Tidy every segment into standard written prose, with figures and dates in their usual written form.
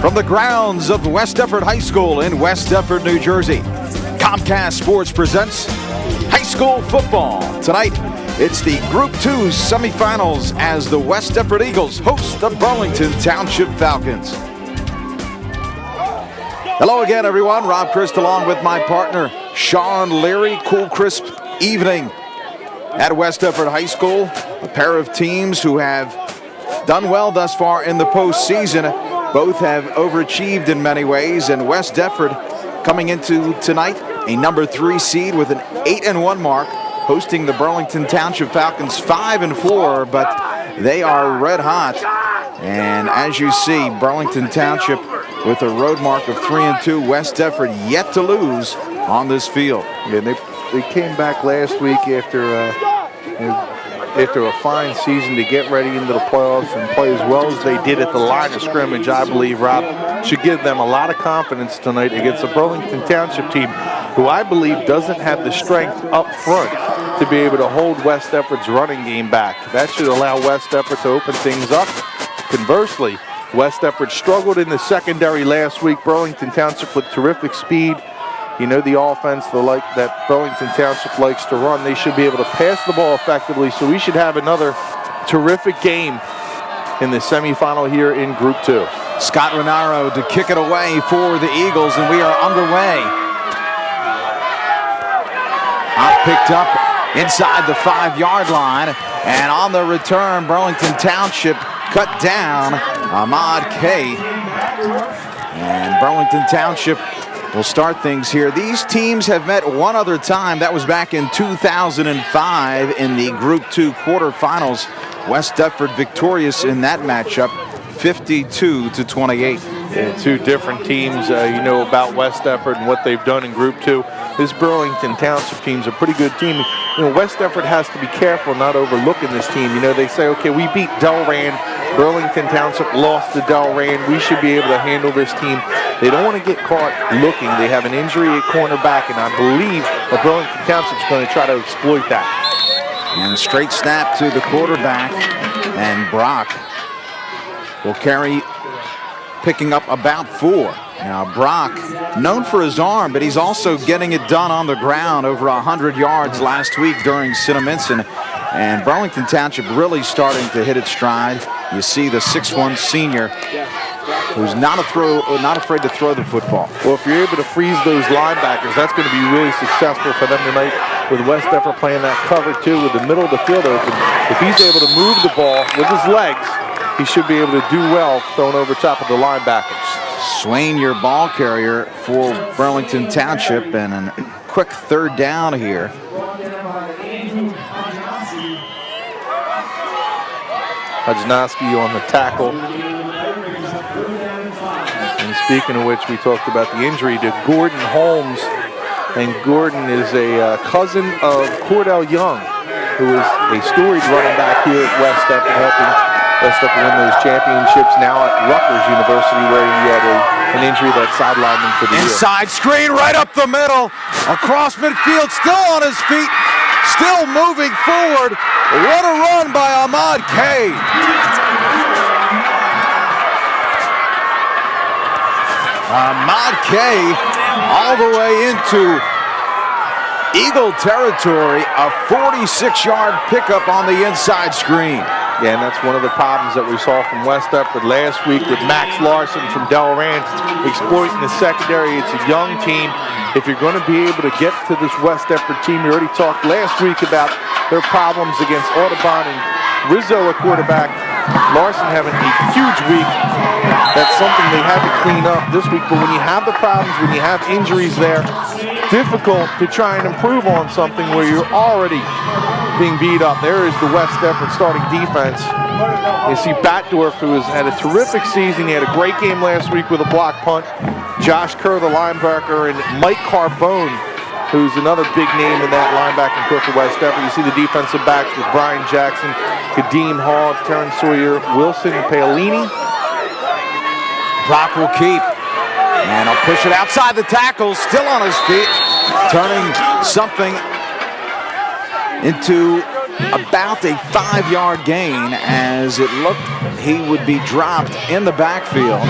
From the grounds of West Deptford High School in West Deptford, New Jersey, Comcast Sports presents high school football. Tonight, it's the Group 2 semifinals as the West Deptford Eagles host the Burlington Township Falcons. Hello again, everyone. Rob Christ along with my partner, Sean Leary. Cool, crisp evening at West Deptford High School. A pair of teams who have done well thus far in the postseason. Both have overachieved in many ways, and West Deptford coming into tonight a number 3 seed with an 8-1 mark, hosting the Burlington Township Falcons 5-4, but they are red hot. And as you see, Burlington Township with a road mark of 3-2. West Deptford yet to lose on this field. Yeah, they came back last week after a fine season to get ready into the playoffs and play as well as they did at the line of scrimmage. I believe, Rob, should give them a lot of confidence tonight against the Burlington Township team, who I believe doesn't have the strength up front to be able to hold West Deptford's running game back. That should allow West Deptford to open things up. Conversely, West Deptford struggled in the secondary last week. Burlington Township with terrific speed. You know the offense that Burlington Township likes to run. They should be able to pass the ball effectively, so we should have another terrific game in the semifinal here in Group 2. Scott Renaro to kick it away for the Eagles, and we are underway. Picked up inside the 5-yard line, and on the return, Burlington Township cut down Ahmad K. And Burlington Township will start things here. These teams have met one other time. That was back in 2005 in the Group 2 quarterfinals. West Deptford victorious in that matchup, 52-28. Yeah, two different teams. You know about West Deptford and what they've done in Group 2. This Burlington Township team's a pretty good team. You know, West Deptford has to be careful not overlooking this team. You know, they say, okay, we beat Delran. Burlington Township lost to Delran. We should be able to handle this team. They don't want to get caught looking. They have an injury at cornerback, and I believe that Burlington Township's going to try to exploit that. And a straight snap to the quarterback, and Brock will carry, picking up about 4. Now, Brock, known for his arm, but he's also getting it done on the ground, over 100 yards last week during Cinnaminson. And Burlington Township really starting to hit its stride. You see the 6'1" senior who's not afraid to throw the football. Well, if you're able to freeze those linebackers, that's going to be really successful for them tonight, with West Deptford playing that cover 2 with the middle of the field open. If he's able to move the ball with his legs, he should be able to do well throwing over top of the linebackers. Swain, your ball carrier for Burlington Township, and a quick 3rd down here. Hajnowski on the tackle. And speaking of which, we talked about the injury to Gordon Holmes. And Gordon is a cousin of Cordell Young, who is a storied running back here at West Deptford, helping West Deptford win those championships, now at Rutgers University, where he had an injury that sidelined him for the year. Inside screen right up the middle, across midfield, still on his feet, still moving forward. What a run by Ahmad K. Ahmad K all the way into Eagle territory, a 46-yard pickup on the inside screen. Yeah, and that's one of the problems that we saw from West Deptford last week with Max Larson from Delran exploiting the secondary. It's a young team. If you're going to be able to get to this West Deptford team, we already talked last week about their problems against Audubon and Rizzo at quarterback. Larson having a huge week. That's something they had to clean up this week. But when you have the problems, when you have injuries there, difficult to try and improve on something where you're already being beat up. There is the West Deptford starting defense. You see Batdorf, who has had a terrific season. He had a great game last week with a block punt. Josh Kerr, the linebacker, and Mike Carbone, who's another big name in that linebacking core for West Deptford. You see the defensive backs with Brian Jackson, Kadeem Hall, Terrence Sawyer, Wilson Paolini. Brock will keep, and he'll push it outside the tackle, still on his feet, turning something into about a 5-yard gain, as it looked he would be dropped in the backfield.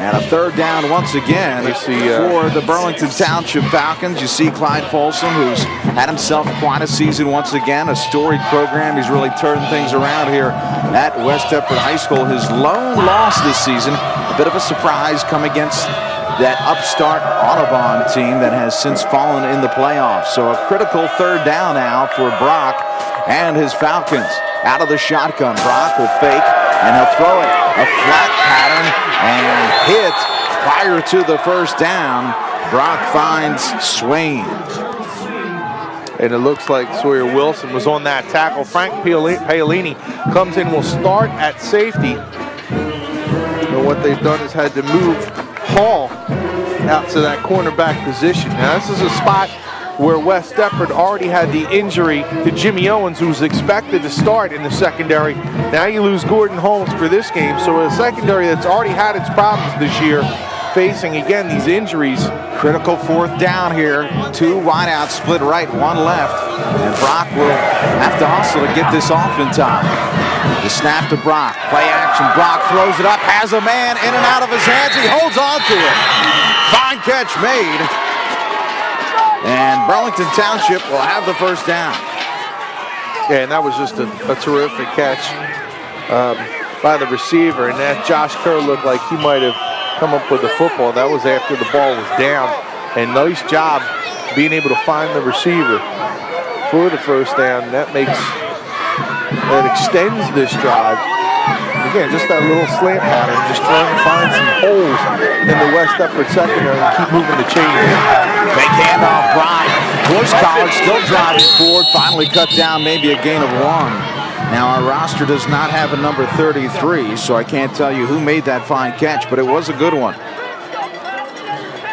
And a third down once again for the Burlington Township Falcons. You see Clyde Folsom, who's had himself quite a season once again, a storied program. He's really turned things around here at West Deptford High School. His lone loss this season, a bit of a surprise, come against that upstart Audubon team that has since fallen in the playoffs. So a critical third down now for Brock and his Falcons. Out of the shotgun, Brock will fake, and he'll throw it. A flat pattern and hit prior to the first down. Brock finds Swain. And it looks like Sawyer Wilson was on that tackle. Frank Paolini comes in, will start at safety. And what they've done is had to move Hall out to that cornerback position. Now this is a spot where West Deptford already had the injury to Jimmy Owens, who was expected to start in the secondary. Now you lose Gordon Holmes for this game. So a secondary that's already had its problems this year, facing again these injuries. Critical fourth down here. Two wideouts split right, one left. And Brock will have to hustle to get this off in time. The snap to Brock. Play action. Brock throws it up. Has a man in and out of his hands. He holds on to it. Fine catch made. And Burlington Township will have the first down. Yeah, and that was just a terrific catch by the receiver. And that Josh Kerr looked like he might have come up with the football. That was after the ball was down. And nice job being able to find the receiver for the first down. That extends this drive. Again, just that little slant pattern, just trying to find some holes in the West Deptford secondary and keep moving the chain. Fake handoff, Brock. Horse College still driving forward, finally cut down, maybe a gain of one. Now our roster does not have a number 33, so I can't tell you who made that fine catch, but it was a good one.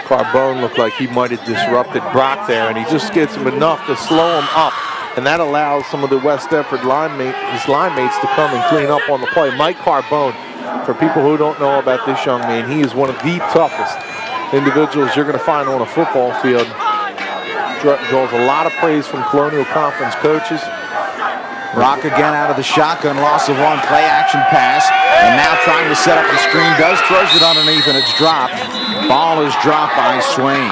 Carbone looked like he might have disrupted Brock there, and he just gets him enough to slow him up. And that allows some of the West Deptford line mates to come and clean up on the play. Mike Carbone, for people who don't know about this young man, he is one of the toughest individuals you're going to find on a football field. Draws a lot of praise from Colonial Conference coaches. Brock again out of the shotgun, loss of one, play action pass, and now trying to set up the screen, throws it underneath, and it's dropped. Ball is dropped by Swain.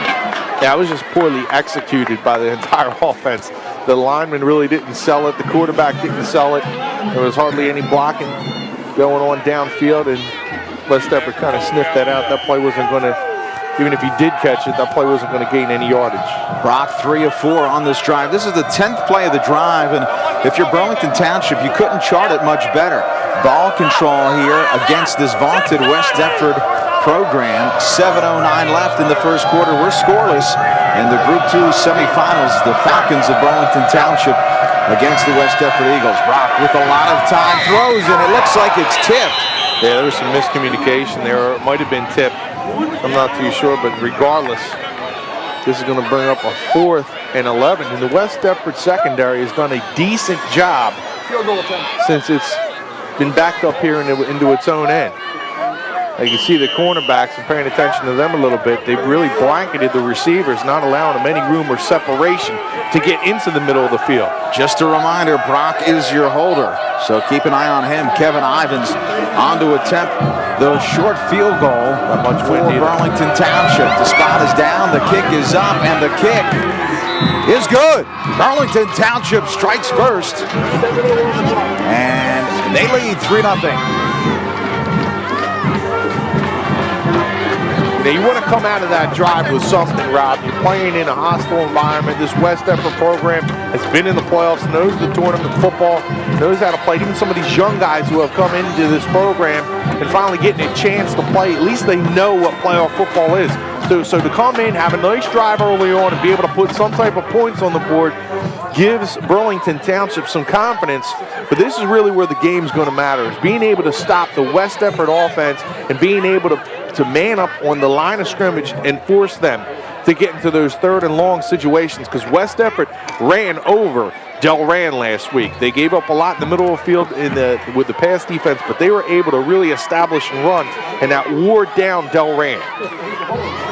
Yeah, it was just poorly executed by the entire offense. The lineman really didn't sell it. The quarterback didn't sell it. There was hardly any blocking going on downfield, and West Deptford kind of sniffed that out. That play wasn't going to, even if he did catch it, that play wasn't going to gain any yardage. Brock 3 of 4 on this drive. This is the 10th play of the drive, and if you're Burlington Township, you couldn't chart it much better. Ball control here against this vaunted West Deptford program. 7:09 left in the first quarter. We're scoreless in the Group 2 semifinals. The Falcons of Burlington Township against the West Deptford Eagles. Brock with a lot of time throws, and it looks like it's tipped. Yeah, there was some miscommunication there, or it might have been tipped. I'm not too sure, but regardless, this is going to bring up a 4th and 11. And the West Deptford secondary has done a decent job since it's been backed up here into its own end. You can see the cornerbacks, and paying attention to them a little bit, they've really blanketed the receivers, not allowing them any room or separation to get into the middle of the field. Just a reminder, Brock is your holder, so keep an eye on him. Kevin Ivins on to attempt the short field goal for Burlington Township. The spot is down, the kick is up, and the kick is good. Burlington Township strikes first, and they lead 3-0. Now you want to come out of that drive with something, Rob. You're playing in a hostile environment. This West Deptford program has been in the playoffs, knows the tournament football, knows how to play. Even some of these young guys who have come into this program and finally getting a chance to play, at least they know what playoff football is. So to come in, have a nice drive early on, and be able to put some type of points on the board gives Burlington Township some confidence. But this is really where the game's going to matter, is being able to stop the West Deptford offense and being able to man up on the line of scrimmage and force them to get into those 3rd and long situations, because West Deptford ran over Delran last week. They gave up a lot in the middle of the field with the pass defense, but they were able to really establish and run, and that wore down Delran.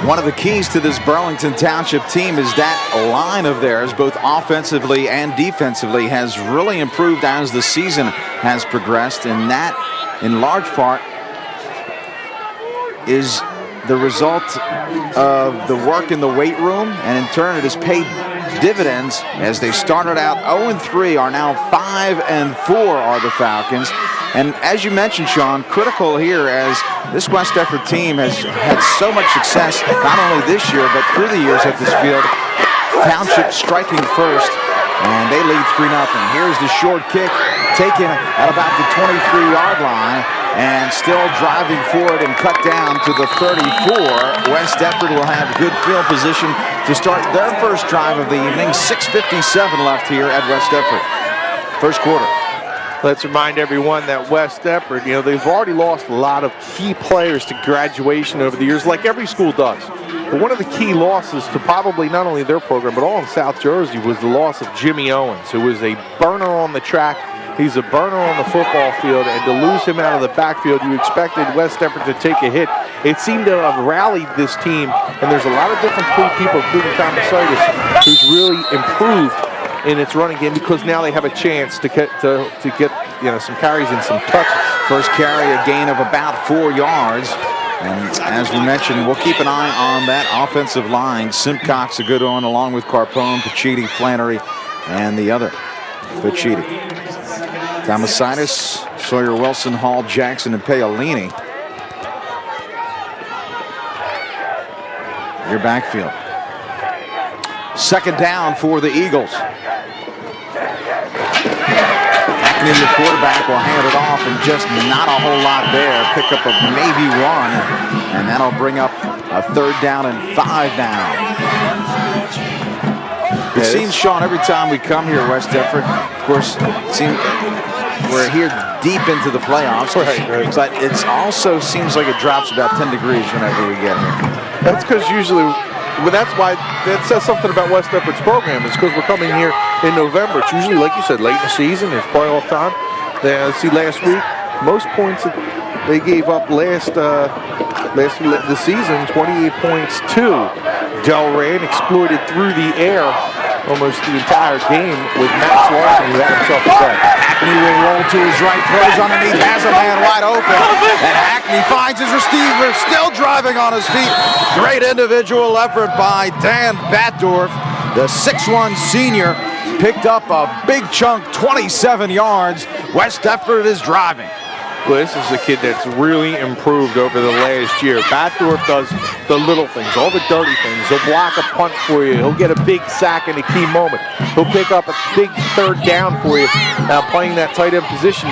One of the keys to this Burlington Township team is that line of theirs, both offensively and defensively, has really improved as the season has progressed, and that, in large part, is the result of the work in the weight room, and in turn it has paid dividends as they started out 0-3, are now 5-4 are the Falcons. And as you mentioned, Sean, critical here as this West Deptford team has had so much success, not only this year, but through the years at this field. Township striking first, and they lead 3-0. Here's the short kick taken at about the 23-yard line, and still driving forward and cut down to the 34. West Deptford will have good field position to start their first drive of the evening. 6:57 left here at West Deptford. First quarter. Let's remind everyone that West Deptford, they've already lost a lot of key players to graduation over the years, like every school does. But one of the key losses to probably not only their program, but all in South Jersey was the loss of Jimmy Owens, who was a burner on the track. He's a burner on the football field, and to lose him out of the backfield, you expected West Deptford to take a hit. It seemed to have rallied this team, and there's a lot of different people, including Thomas Citus, who's really improved in its running game because now they have a chance to get some carries and some touches. First carry, a gain of about 4 yards. And as we mentioned, we'll keep an eye on that offensive line. Simcox, a good one, along with Carpone, Pachiti, Flannery, and the other, Pachiti. Thomasaitis, Sawyer Wilson, Hall, Jackson, and Paolini. Your backfield. Second down for the Eagles. Hackney, the quarterback, will hand it off, and just not a whole lot there. Pick up of maybe 1, and that'll bring up a 3rd down and 5 now. It seems, Sean, every time we come here, West Deptford, of course, we're here deep into the playoffs, right. But it also seems like it drops about 10 degrees whenever we get here. That's because usually, that's why that says something about West Deptford's program, is because we're coming here in November. It's usually, like you said, late in the season. It's playoff time. See, last week, most points that they gave up last the season, 28 points to Delran, exploited through the air almost the entire game with Max Larson, who had himself a sack. Hackney will roll to his right, throws underneath, has a man wide open, and Hackney finds his receiver, still driving on his feet. Great individual effort by Dan Batdorf, the 6'1 senior, picked up a big chunk, 27 yards. West Deptford is driving. Well, this is a kid that's really improved over the last year. Batdorf does the little things, all the dirty things. He'll block a punt for you. He'll get a big sack in a key moment. He'll pick up a big 3rd down for you, playing that tight end position.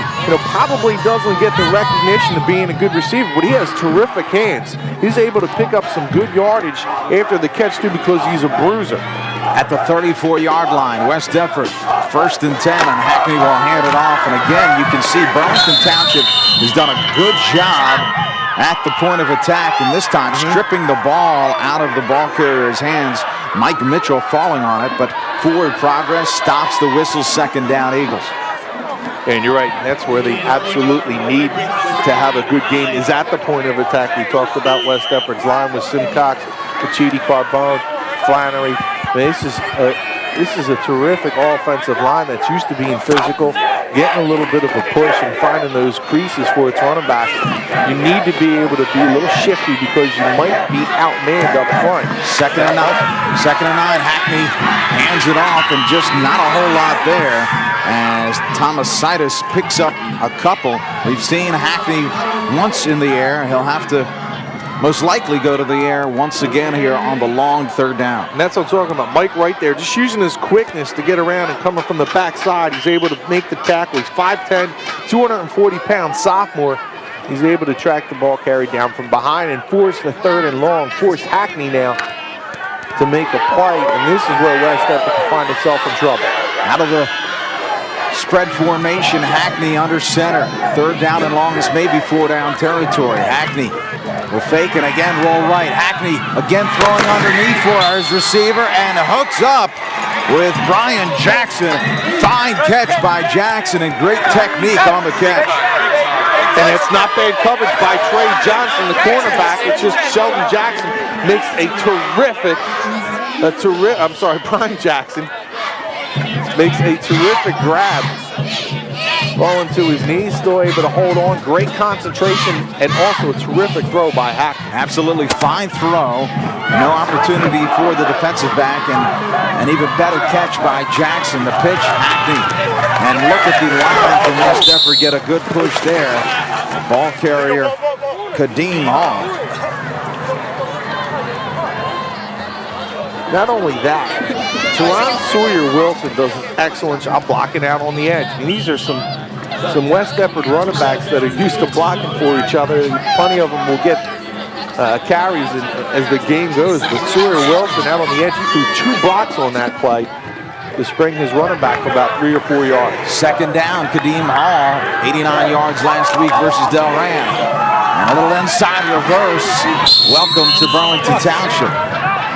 Probably doesn't get the recognition of being a good receiver, but he has terrific hands. He's able to pick up some good yardage after the catch, too, because he's a bruiser. At the 34-yard line, West Deptford, 1st and 10, and Hackney will hand it off. And again, you can see Burlington Township has done a good job at the point of attack, and this time stripping the ball out of the ball carrier's hands. Mike Mitchell falling on it, but forward progress stops the whistle. 2nd down, Eagles. And you're right, that's where they absolutely need to have a good game, is at the point of attack. We talked about West Deptford's line with Simcox, Pachiti, Carbone, Flannery. This is a terrific offensive line that's used to being physical, getting a little bit of a push and finding those creases for its running backs. You need to be able to be a little shifty because you might be outmanned up front. 2nd and 9. Hackney hands it off, and just not a whole lot there as Thomasaitis picks up a couple. We've seen Hackney once in the air. He'll have to most likely go to the air once again here on the long 3rd down. And that's what I'm talking about. Mike right there, just using his quickness to get around and coming from the backside. He's able to make the tackle. He's 5'10", 240-pound sophomore. He's able to track the ball carry down from behind and force the 3rd and long. Force Hackney now to make a play, and this is where West Deptford can find himself in trouble. Out of the spread formation, Hackney under center. 3rd down and long. This may be 4-down territory. Hackney will fake and again roll right. Hackney again throwing underneath for his receiver and hooks up with Brian Jackson. Fine catch by Jackson and great technique on the catch. And it's not bad coverage by Trey Johnson, the cornerback. It's just Sheldon Jackson makes a Brian Jackson makes a terrific grab falling to his knees, still able to hold on. Great concentration and also a terrific throw by Hackney. Absolutely fine throw. No opportunity for the defensive back, and an even better catch by Jackson. The pitch, Hackney. And look at the line from West Deptford, get a good push there. The ball carrier, Kadeem Hall. Not only that, Jerron Sawyer-Wilson does an excellent job blocking out on the edge. And these are some West Deptford running backs that are used to blocking for each other. Plenty of them will get carries as the game goes. But Sawyer-Wilson out on the edge, he threw 2 blocks on that play to spring his running back about 3 or 4 yards. Second down, Kadeem Hall, 89 yards last week versus Delran. And a little inside reverse. Welcome to Burlington Township.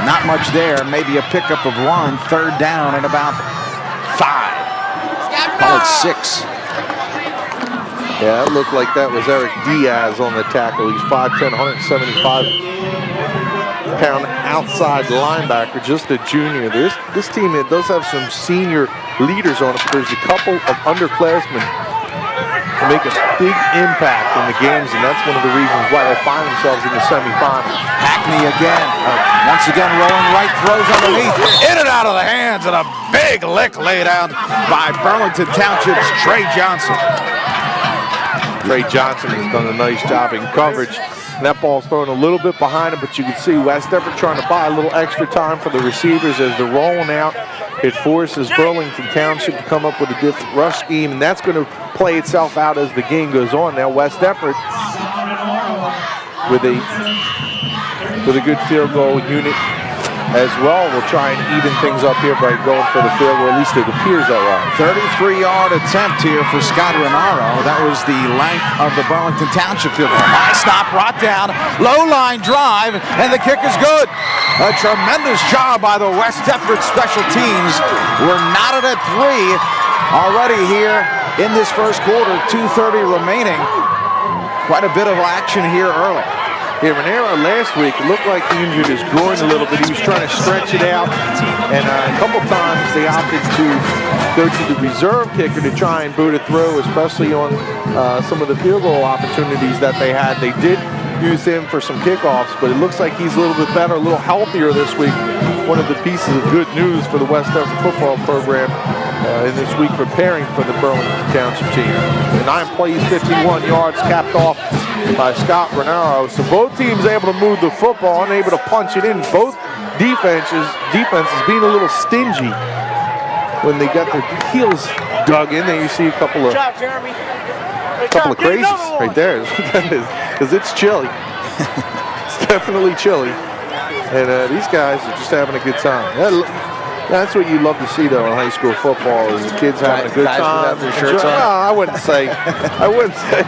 Not much there, maybe a pickup of 1, third down at about 5. Call it 6. Yeah, it looked like that was Eric Diaz on the tackle. He's 5'10", 175-pound outside linebacker, just a junior. This team, it does have some senior leaders on it, but there's a couple of underclassmen to make a big impact in the games, and that's one of the reasons why they find themselves in the semifinals. Hackney again, once again rolling right, throws underneath, in and out of the hands, and a big lick laid out by Burlington Township's Trey Johnson. Trey Johnson has done a nice job in coverage. And that ball's thrown a little bit behind him, but you can see West Deptford trying to buy a little extra time for the receivers as they're rolling out. It forces Burlington Township to come up with a different rush scheme, and that's going to play itself out as the game goes on. Now West Deptford with a good field goal unit as well. We'll try and even things up here by going for the field goal. At least it appears that way. 33-yard attempt here for Scott Renaro. That was the length of the Burlington Township field goal. High stop, brought down, low line drive, and the kick is good. A tremendous job by the West Deptford special teams. We're knotted at 3 already here in this first quarter. 2:30 remaining. Quite a bit of action here early. Yeah, Renaro last week, it looked like he injured his groin a little bit. He was trying to stretch it out, and a couple times they opted to go to the reserve kicker to try and boot a throw, especially on some of the field goal opportunities that they had. They did use him for some kickoffs, but it looks like he's a little bit better, a little healthier this week. One of the pieces of good news for the West Deptford football program in this week preparing for the Burlington Township team. 9 plays, 51 yards, capped off by Scott Renaro. So both teams able to move the football and able to punch it in. Both defenses being a little stingy when they got their heels dug in. There you see a couple of crazies right there, because it's chilly. It's definitely chilly. And these guys are just having a good time. That's what you love to see, though, in high school football, is the kids having a good time. Their shirts on. No, I wouldn't say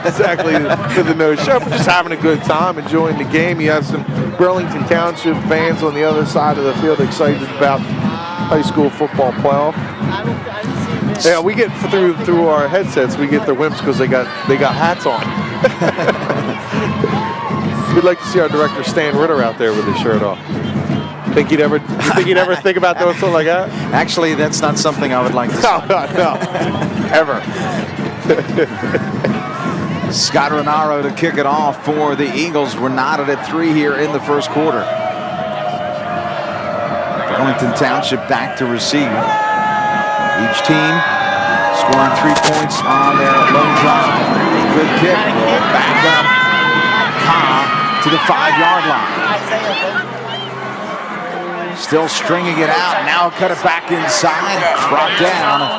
exactly to the no shirt, but just having a good time, enjoying the game. You have some Burlington Township fans on the other side of the field excited about high school football playoff. Yeah, we get through our headsets, we get their wimps because they got hats on. We'd like to see our director Stan Ritter out there with his shirt off. Think he'd ever think about doing something like that? Actually, that's not something I would like to see. No, ever. Scott Renaro to kick it off for the Eagles. We're knotted at 3 here in the first quarter. Burlington Township back to receive. Each team scoring 3 points on their lone drive. A good kick will back up to the 5-yard line. Still stringing it out. Now cut it back inside. Brought down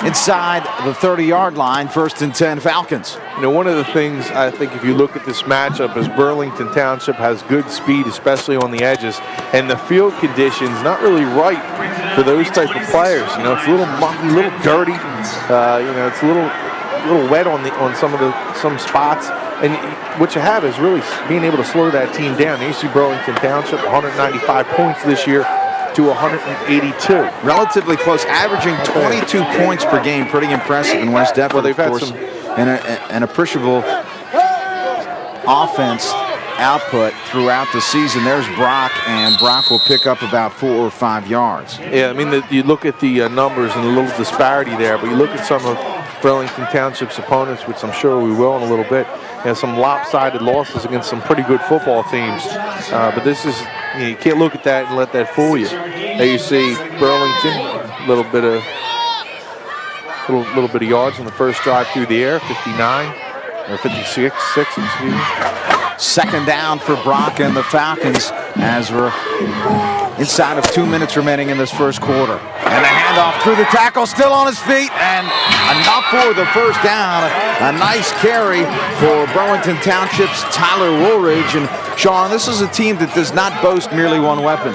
inside the 30-yard line. 1st and 10 Falcons. You know, one of the things I think if you look at this matchup is Burlington Township has good speed, especially on the edges, and the field conditions not really right for those type of players. You know, it's a little mucky, a little dirty. You know, it's a little wet on some spots. And what you have is really being able to slow that team down. You see Burlington Township 195 points this year to 182. Relatively close, averaging 22 points per game. Pretty impressive in West Deptford. Well, they've had some an appreciable offense output throughout the season. There's Brock, and Brock will pick up about 4 or 5 yards. Yeah, I mean, you look at the numbers and a little disparity there, but you look at some of Burlington Township's opponents, which I'm sure we will in a little bit. Some lopsided losses against some pretty good football teams. But this is, you can't look at that and let that fool you. There you see Burlington, a little bit of yards on the first drive through the air, 59 or 56, excuse me. Second down for Brock and the Falcons as we're inside of 2 minutes remaining in this first quarter. And a handoff through the tackle, still on his feet, and enough for the first down. A nice carry for Burlington Township's Tyler Woolridge. And Sean, this is a team that does not boast merely one weapon.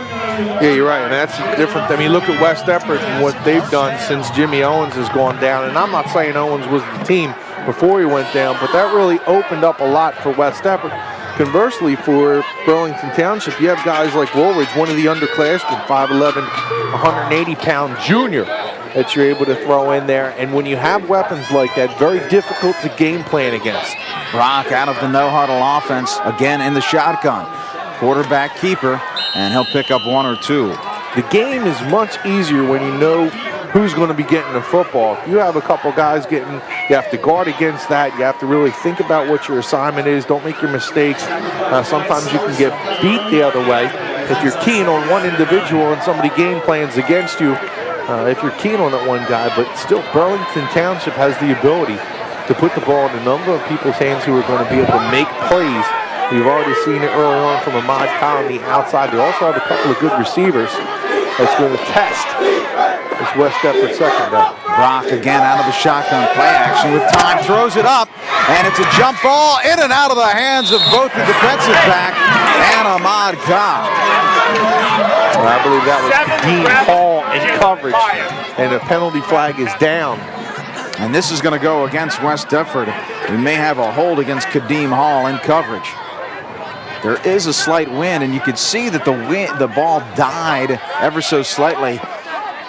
Yeah, you're right, and that's different. I mean, look at West Deptford and what they've done since Jimmy Owens has gone down. And I'm not saying Owens was the team before he went down, but that really opened up a lot for West Deptford. Conversely, for Burlington Township, you have guys like Woolridge, one of the underclassmen, 5'11", 180-pound junior that you're able to throw in there. And when you have weapons like that, very difficult to game plan against. Brock out of the no-huddle offense, again in the shotgun. Quarterback keeper, and he'll pick up 1 or 2. The game is much easier when you know who's going to be getting the football. If you have a couple guys getting, you have to guard against that. You have to really think about what your assignment is. Don't make your mistakes. Sometimes you can get beat the other way. If you're keen on one individual and somebody game plans against you, if you're keen on that one guy, but still Burlington Township has the ability to put the ball in a number of people's hands who are going to be able to make plays. We've already seen it early on from Ahmad Khan on the outside. They also have a couple of good receivers that's going to test this West Deptford secondary. Brock again out of the shotgun, play action with time, throws it up, and it's a jump ball in and out of the hands of both the defensive back and Ahmad Khan. Well, I believe that was Dean Hall in coverage, and the penalty flag is down. And this is going to go against West Deptford. We may have a hold against Kadeem Hall in coverage. There is a slight wind, and you could see that the ball died ever so slightly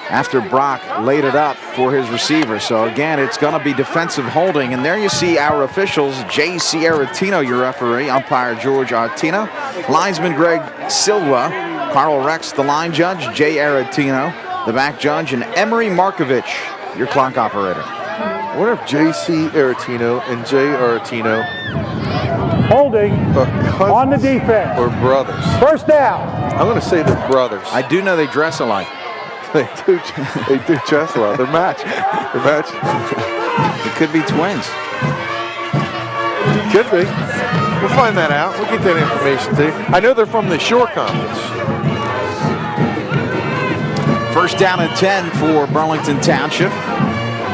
after Brock laid it up for his receiver. So again, it's going to be defensive holding. And there you see our officials, J.C. Aretino, your referee, umpire George Artino, linesman Greg Silva, Carl Rex, the line judge, Jay Aretino, the back judge, and Emery Markovich, your clock operator. I wonder if J.C. Aretino and Jay Aretino holding on the defense or brothers. First down. I'm going to say they're brothers. I do know they dress alike. They do dress alike. They're matching. It could be twins. Could be. We'll find that out. We'll get that information to you. I know they're from the Shore Conference. First down and 10 for Burlington Township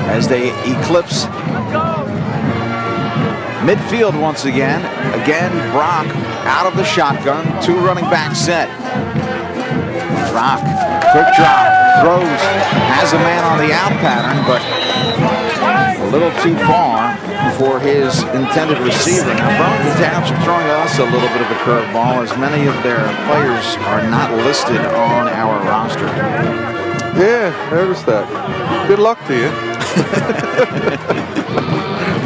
as they eclipse midfield once again. Again, Brock out of the shotgun, 2 running back set. Brock, quick drop, throws, has a man on the out pattern, but a little too far for his intended receiver. Now, Burlington Township throwing us a little bit of a curveball, as many of their players are not listed on our roster. Yeah, noticed that. Good luck to you.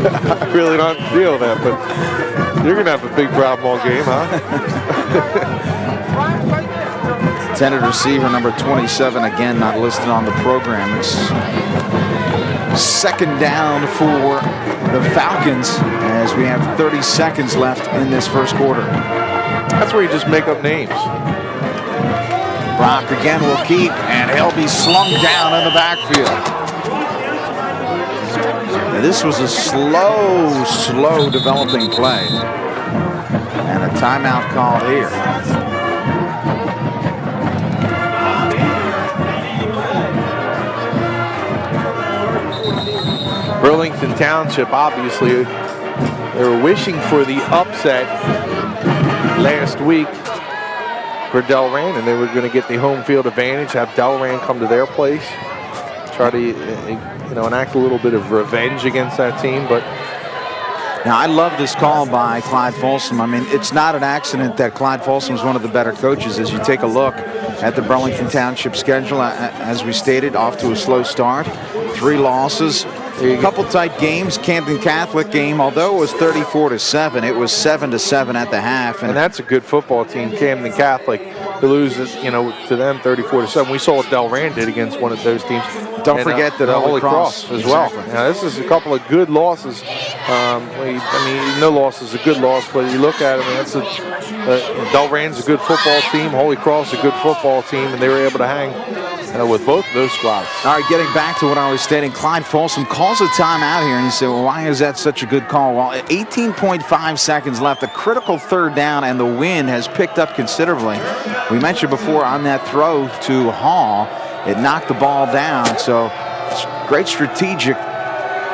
I really don't feel that, but you're going to have a big problem all game, huh? Intended receiver number 27, again not listed on the program. It's second down for the Falcons as we have 30 seconds left in this first quarter. That's where you just make up names. Brock again will keep, and he'll be slung down in the backfield. Now, this was a slow developing play. And a timeout called here. Burlington Township, obviously, they were wishing for the upset last week for Delran, and they were going to get the home field advantage, have Delran come to their place, try to enact a little bit of revenge against that team. But now, I love this call by Clyde Folsom. I mean, it's not an accident that Clyde Folsom is one of the better coaches. As you take a look at the Burlington Township schedule, as we stated, off to a slow start, 3 losses, A couple tight games. Camden Catholic game, although it was 34-7, it was 7-7 at the half. And that's a good football team, Camden Catholic. To lose, to them 34-7. We saw what Delran did against one of those teams. Don't forget that Holy Cross as well. Now, this is a couple of good losses. No loss is a good loss, but you look at it, Delran's a good football team. Holy Cross is a good football team, and they were able to hang with both of those squads. All right, getting back to what I was stating, Clyde Folsom calls a timeout here, and you say, well, why is that such a good call? Well, 18.5 seconds left, a critical third down, and the wind has picked up considerably. We mentioned before on that throw to Hall, it knocked the ball down, so great strategic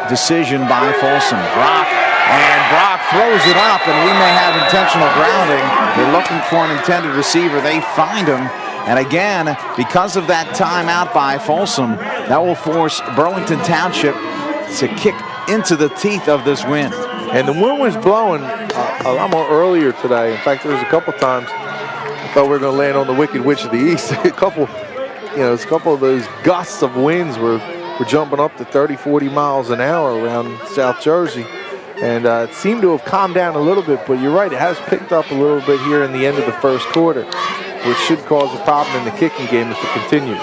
decision by Folsom. Brock throws it up, and we may have intentional grounding. They're looking for an intended receiver. They find him. And again, because of that timeout by Folsom, that will force Burlington Township to kick into the teeth of this wind. And the wind was blowing a lot more earlier today. In fact, there was a couple times I thought we were going to land on the Wicked Witch of the East. a couple of those gusts of winds were jumping up to 30, 40 miles an hour around South Jersey. And it seemed to have calmed down a little bit, but you're right, it has picked up a little bit here in the end of the first quarter, which should cause a problem in the kicking game if it continues.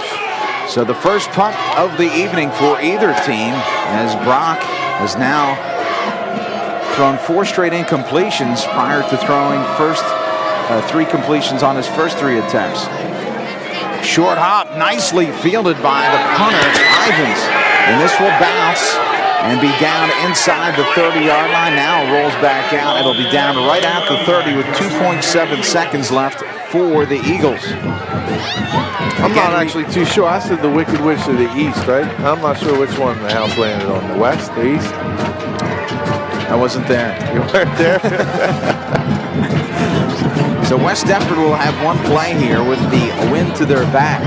So the first punt of the evening for either team, as Brock has now thrown 4 straight incompletions prior to throwing 3 completions on his first 3 attempts. Short hop, nicely fielded by the punter, Ivins. And this will bounce and be down inside the 30-yard line. Now it rolls back out. It'll be down right at the 30 with 2.7 seconds left for the Eagles. I'm not actually too sure. I said the Wicked Witch of the East, right? I'm not sure which one the house landed on. The West, the East? I wasn't there. You weren't there? So West Deptford will have one play here with the wind to their back.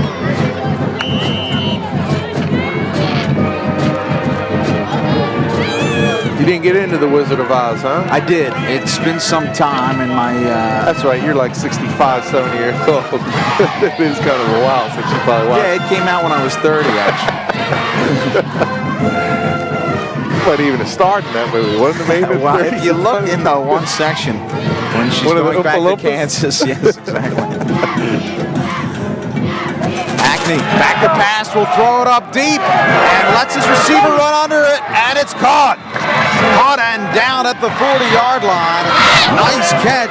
You didn't get into the Wizard of Oz, huh? I did. It's been some time in my... That's right. You're like 65, 70 years old. It is kind of a while since you probably watched. Yeah, it came out when I was 30, actually. Might even have starred in that movie, wasn't it? Maybe well, if you look in the one section when she's going back to Kansas, yes, exactly. Hackney, back to pass, will throw it up deep, and lets his receiver run under it, and it's caught. Caught and down at the 40-yard line. Nice catch,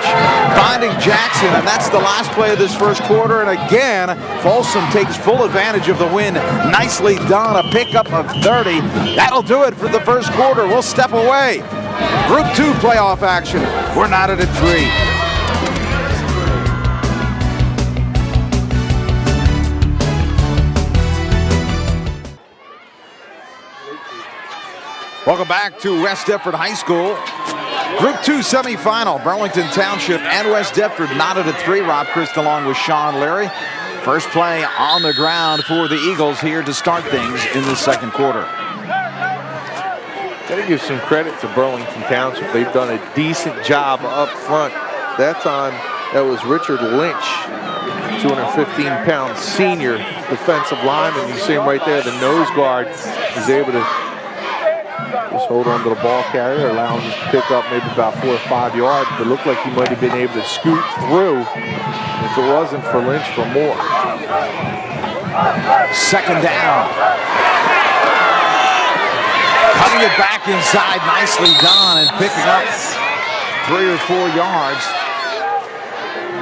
finding Jackson, and that's the last play of this first quarter. And again, Folsom takes full advantage of the win. Nicely done, a pickup of 30. That'll do it for the first quarter. We'll step away. Group 2 playoff action. We're knotted at 3. Welcome back to West Deptford High School. Group 2 semifinal. Burlington Township and West Deptford knotted at 3. Rob Christ along with Sean Leary. First play on the ground for the Eagles here to start things in the second quarter. Got to give some credit to Burlington Township. They've done a decent job up front. That time, that was Richard Lynch, 215-pound senior defensive lineman. You see him right there, the nose guard is able to just hold on to the ball carrier, allow him to pick up maybe about 4 or 5 yards. But it looked like he might have been able to scoot through if it wasn't for Lynch for more. Second down. Cutting it back inside, nicely done, and picking up 3 or 4 yards.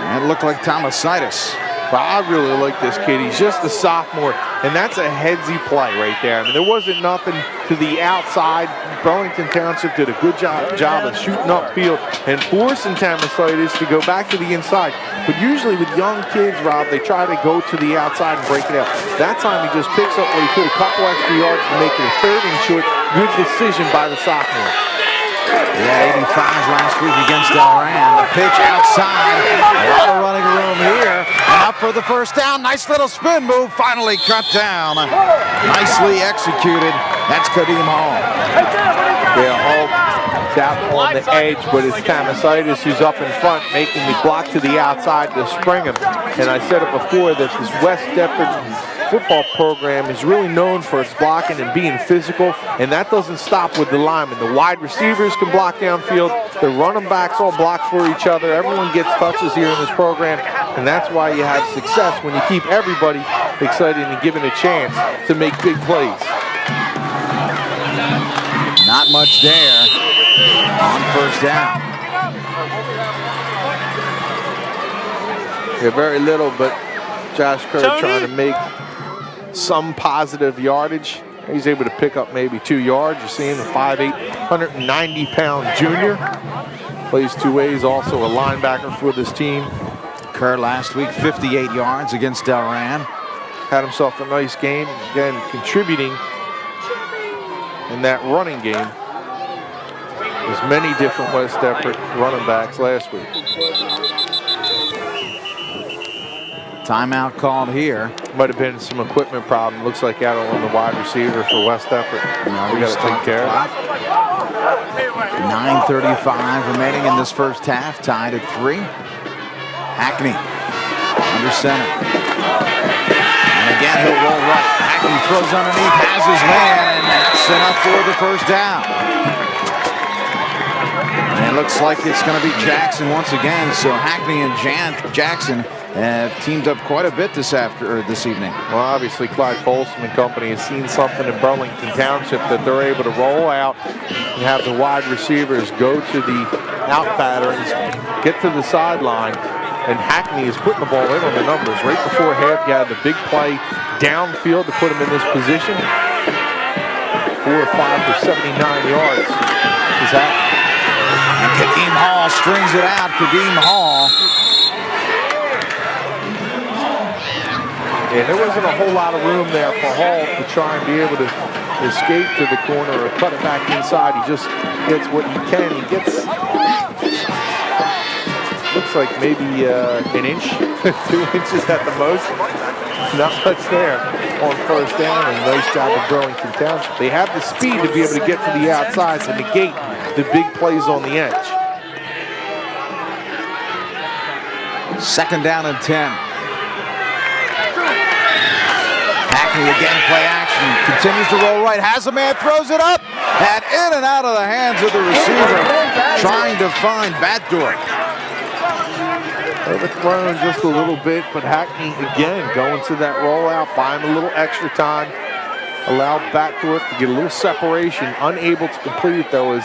And it looked like Thomasitis. But I really like this kid. He's just a sophomore, and that's a headsy play right there. I mean, there wasn't nothing to the outside. Burlington Township did a good job of shooting upfield and forcing Thomasitis to go back to the inside. But usually with young kids, Rob, they try to go to the outside and break it out. That time he just picks up what he could, a couple extra yards to make it a 3rd and short. Good decision by the sophomore. Yeah, 85 last week against Delran. The pitch outside. A lot of running room here. And up for the first down. Nice little spin move. Finally cut down. Nicely executed. That's Kadeem Hall. Yeah, Hall is out on the edge, but it's Thomasitis who's up in front, making the block to the outside to spring him. And I said it before that this West Deptford football program is really known for its blocking and being physical, and that doesn't stop with the linemen. The wide receivers can block downfield. The running backs all block for each other. Everyone gets touches here in this program, and that's why you have success when you keep everybody excited and given a chance to make big plays. Not much there on first down. Yeah, very little, but Josh Curry trying to make some positive yardage. He's able to pick up maybe 2 yards. You're seeing the 5'8", 190-pound junior. Plays two ways, also a linebacker for this team. Kerr last week, 58 yards against Delran. Had himself a nice game. Again, contributing in that running game. There's many different West Deptford running backs last week. Timeout called here. Might have been some equipment problem. Looks like out on the wide receiver for West Deptford. We got to take care of it. 9:35 remaining in this first half. Tied at 3. Hackney under center. And again, he'll roll right. Hackney throws underneath, has his man, and that's enough for the first down. And it looks like it's going to be Jackson once again. So Hackney and Jackson have teamed up quite a bit this evening. Well, obviously, Clyde Folsom and company has seen something in Burlington Township that they're able to roll out and have the wide receivers go to the out patterns, get to the sideline, and Hackney is putting the ball in on the numbers. Right before half, you had the big play downfield to put him in this position. 4 or 5 for 79 yards. Is that? And Kadeem Hall strings it out. Kadeem Hall. And there wasn't a whole lot of room there for Hall to try and be able to escape to the corner or cut it back inside. He just gets what he can. He gets, looks like maybe an inch, 2 inches at the most. Not much there on first down, and nice job of Burlington Township. They have the speed to be able to get to the outside to negate the big plays on the edge. 2nd down and 10. Hackney again, play action, continues to roll right, has a man, throws it up, and in and out of the hands of the receiver, trying to find Batdorf. Overthrown just a little bit, but Hackney again going to that rollout, buying a little extra time, allowed Batdorf to get a little separation, unable to complete it though, as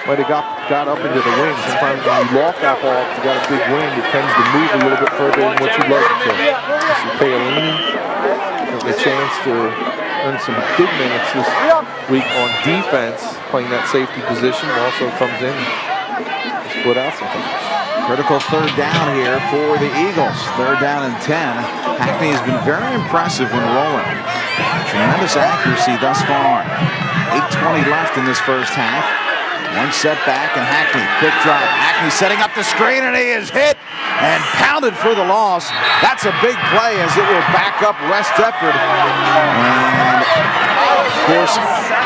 might have got up into the wing. Sometimes when you loft that ball, if you got a big wing, it tends to move a little bit further than what you'd like it to. So Paolini getting a chance to earn some big minutes this week on defense, playing that safety position. Also comes in and split out sometimes. Critical 3rd down here for the Eagles. 3rd down and 10. Hackney has been very impressive when rolling. Tremendous accuracy thus far. 8:20 left in this first half. One setback, and Hackney, quick drop. Hackney setting up the screen, and he is hit and pounded for the loss. That's a big play as it will back up West Deptford. And, of course,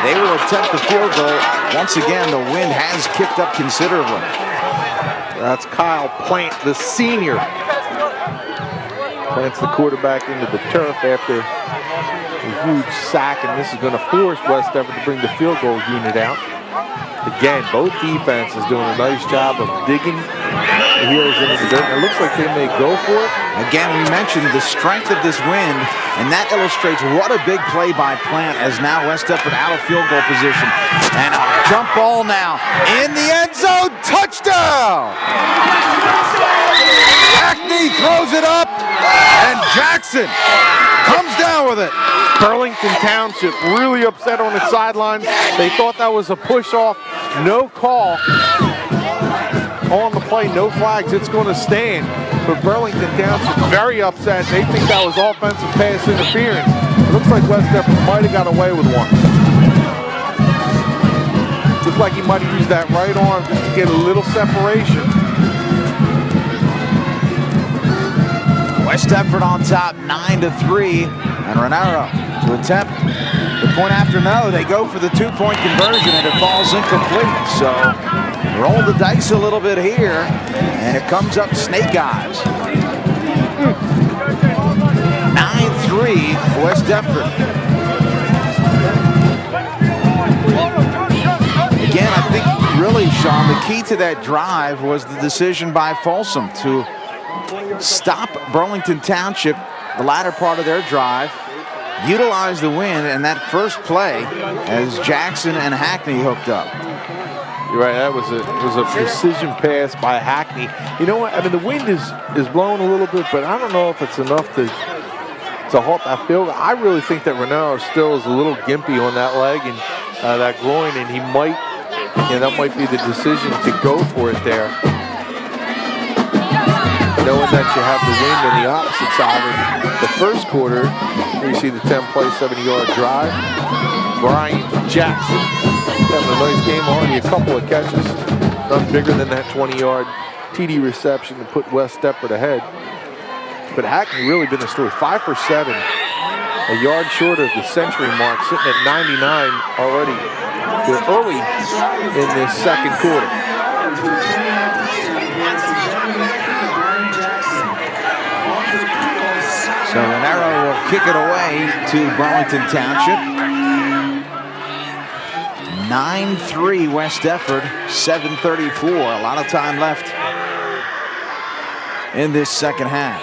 they will attempt the field goal. Once again, the wind has kicked up considerably. That's Kyle Plant, the senior. Plants the quarterback into the turf after a huge sack, and this is going to force West Deptford to bring the field goal unit out. Again, both defenses doing a nice job of digging the heels into the dirt. It looks like they may go for it. Again, we mentioned the strength of this wind, and that illustrates what a big play by Plant as now West Deptford out of field goal position. And a jump ball now in the end zone. Touchdown! Hackney throws it up, and Jackson comes down with it. Burlington Township really upset on the sidelines. They thought that was a push-off. No call on the play, no flags. It's going to stand. But Burlington Township very upset. They think that was offensive pass interference. It looks like West Deptford might have got away with one. Looks like he might have used that right arm just to get a little separation. West Deptford on top, 9-3, and Renaro to attempt the point after no. They go for the 2-point conversion, and it falls incomplete. So roll the dice a little bit here, and it comes up snake eyes. 9-3 9-3 West Deptford. Again, I think really, Sean, the key to that drive was the decision by Folsom to stop Burlington Township the latter part of their drive, utilize the wind, and that first play as Jackson and Hackney hooked up. You're right. That was a precision pass by Hackney. You know what? I mean, the wind is blowing a little bit, but I don't know if it's enough to halt that field. I really think that Renaro still is a little gimpy on that leg and that groin, and he might, that might be the decision to go for it there. Knowing that you have the wind on the opposite side of the first quarter, you see the 10-play, 70-yard drive. Brian Jackson having a nice game, already a couple of catches, none bigger than that 20-yard TD reception to put West Deptford ahead. But Hackney really been the story. 5 for 7, a yard short of the century mark, sitting at 99 already. They're early in this second quarter. So Renaro will kick it away to Burlington Township. 9-3 West Deptford, 7:34. A lot of time left in this second half.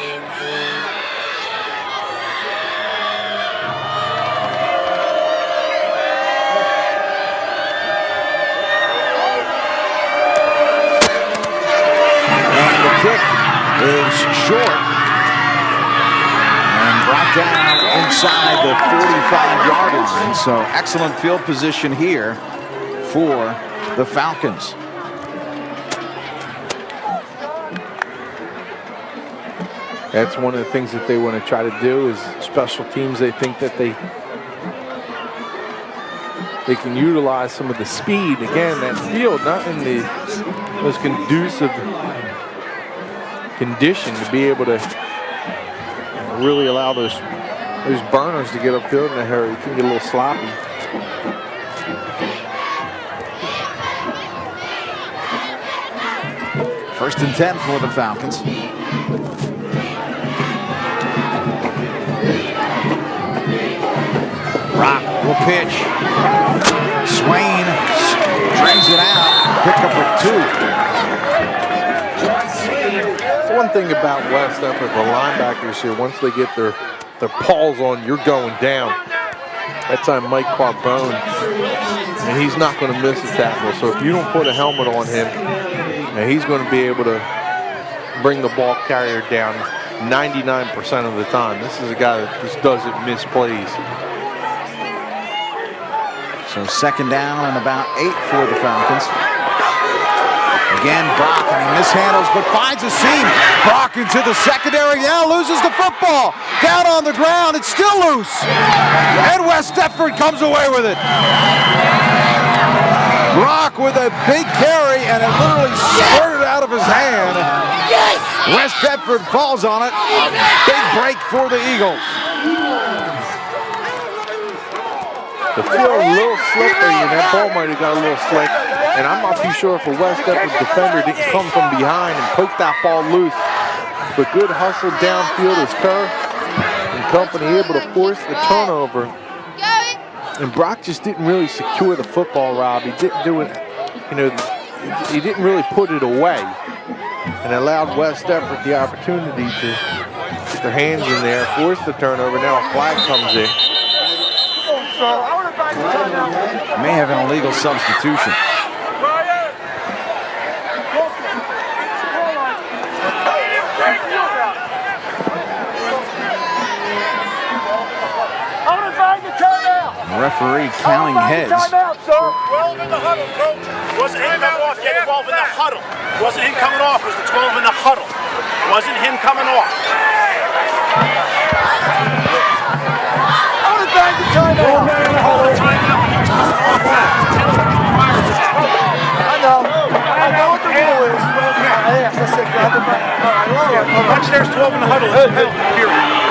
And the kick is short. Brought down inside the 45-yard line. So excellent field position here for the Falcons. That's one of the things that they want to try to do is special teams. They think that they can utilize some of the speed. Again, that field not in the most conducive condition to be able to really allow those burners to get upfield in a hurry. It can get a little sloppy. First and 10 for the Falcons. Rock will pitch. Swain drags it out. Pick up with 2. One thing about West Deptford, the linebackers here, once they get their paws on, you're going down. That time Mike Carbone, and he's not going to miss a tackle. So if you don't put a helmet on him, and he's going to be able to bring the ball carrier down 99% of the time. This is a guy that just doesn't miss plays. So second down and about 8 for the Falcons. Again, Brock, and he mishandles, but finds a seam. Brock into the secondary, now loses the football. Down on the ground, it's still loose. And West Deptford comes away with it. Brock with a big carry, and it literally squirted out of his hand. Yes! West Deptford falls on it. Big break for the Eagles. The field a little slippery, and that ball might have got a little slick. And I'm not too sure if a West Deptford defender didn't come from behind and poke that ball loose. But good hustle downfield as Kerr and company able to force the turnover. And Brock just didn't really secure the football, Rob. He didn't do it, he didn't really put it away. And allowed West Deptford the opportunity to get their hands in there, force the turnover. Now a flag comes in. May have an illegal substitution. The referee counting heads. 12 in the huddle, coach. Wasn't him coming off. He had 12 in the huddle. Wasn't him coming off. It was the 12 in the huddle. Wasn't him coming off. I want to bang the timeout. Hold the timeout. I know what the rule is. Yes, I said grab the ball. Once there's 12 in the huddle, it's a penalty, period.